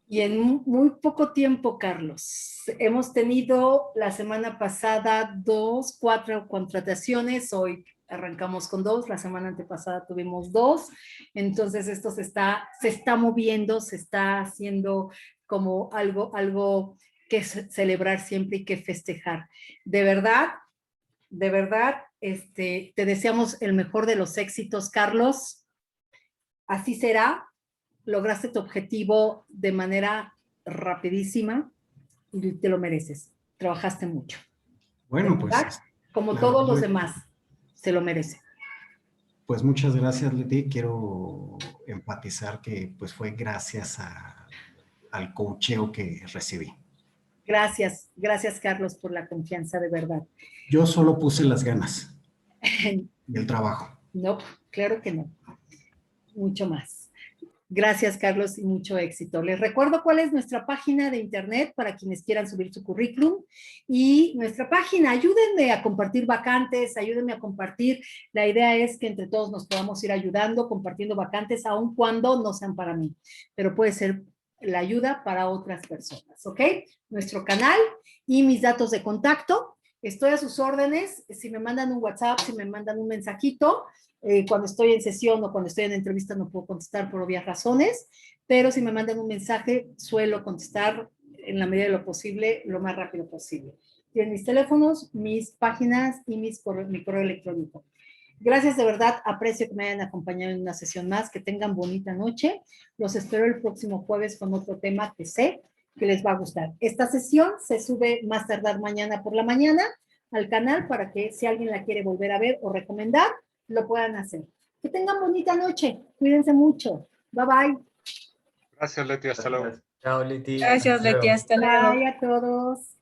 Y en muy poco tiempo, Carlos, hemos tenido la semana pasada 4 contrataciones, hoy arrancamos con 2, la semana antepasada tuvimos 2, entonces esto se está moviendo, se está haciendo como algo que celebrar siempre y que festejar. De verdad, te deseamos el mejor de los éxitos, Carlos. Así será. Lograste tu objetivo de manera rapidísima y te lo mereces. Trabajaste mucho. Bueno, pues... Como todos los demás, se lo merece. Pues muchas gracias, Leti. Quiero enfatizar que pues fue gracias al coacheo que recibí. Gracias, Carlos, por la confianza, de verdad. Yo solo puse las ganas y el trabajo. No, claro que no. Mucho más. Gracias, Carlos, y mucho éxito. Les recuerdo cuál es nuestra página de internet para quienes quieran subir su currículum. Y nuestra página, ayúdenme a compartir vacantes, ayúdenme a compartir. La idea es que entre todos nos podamos ir ayudando, compartiendo vacantes, aun cuando no sean para mí. Pero puede ser la ayuda para otras personas, ¿ok? Nuestro canal y mis datos de contacto. Estoy a sus órdenes. Si me mandan un WhatsApp, si me mandan un mensajito, cuando estoy en sesión o cuando estoy en entrevista no puedo contestar por obvias razones, pero si me mandan un mensaje suelo contestar en la medida de lo posible, lo más rápido posible. Tienen mis teléfonos, mis páginas y mi correo electrónico. Gracias de verdad, aprecio que me hayan acompañado en una sesión más, que tengan bonita noche. Los espero el próximo jueves con otro tema que sé que les va a gustar. Esta sesión se sube más tardar mañana por la mañana al canal para que si alguien la quiere volver a ver o recomendar, lo puedan hacer. Que tengan bonita noche. Cuídense mucho. Bye, bye. Gracias, Leti. Hasta luego. Chao, Leti. Gracias, Leti. Hasta luego. Bye a todos.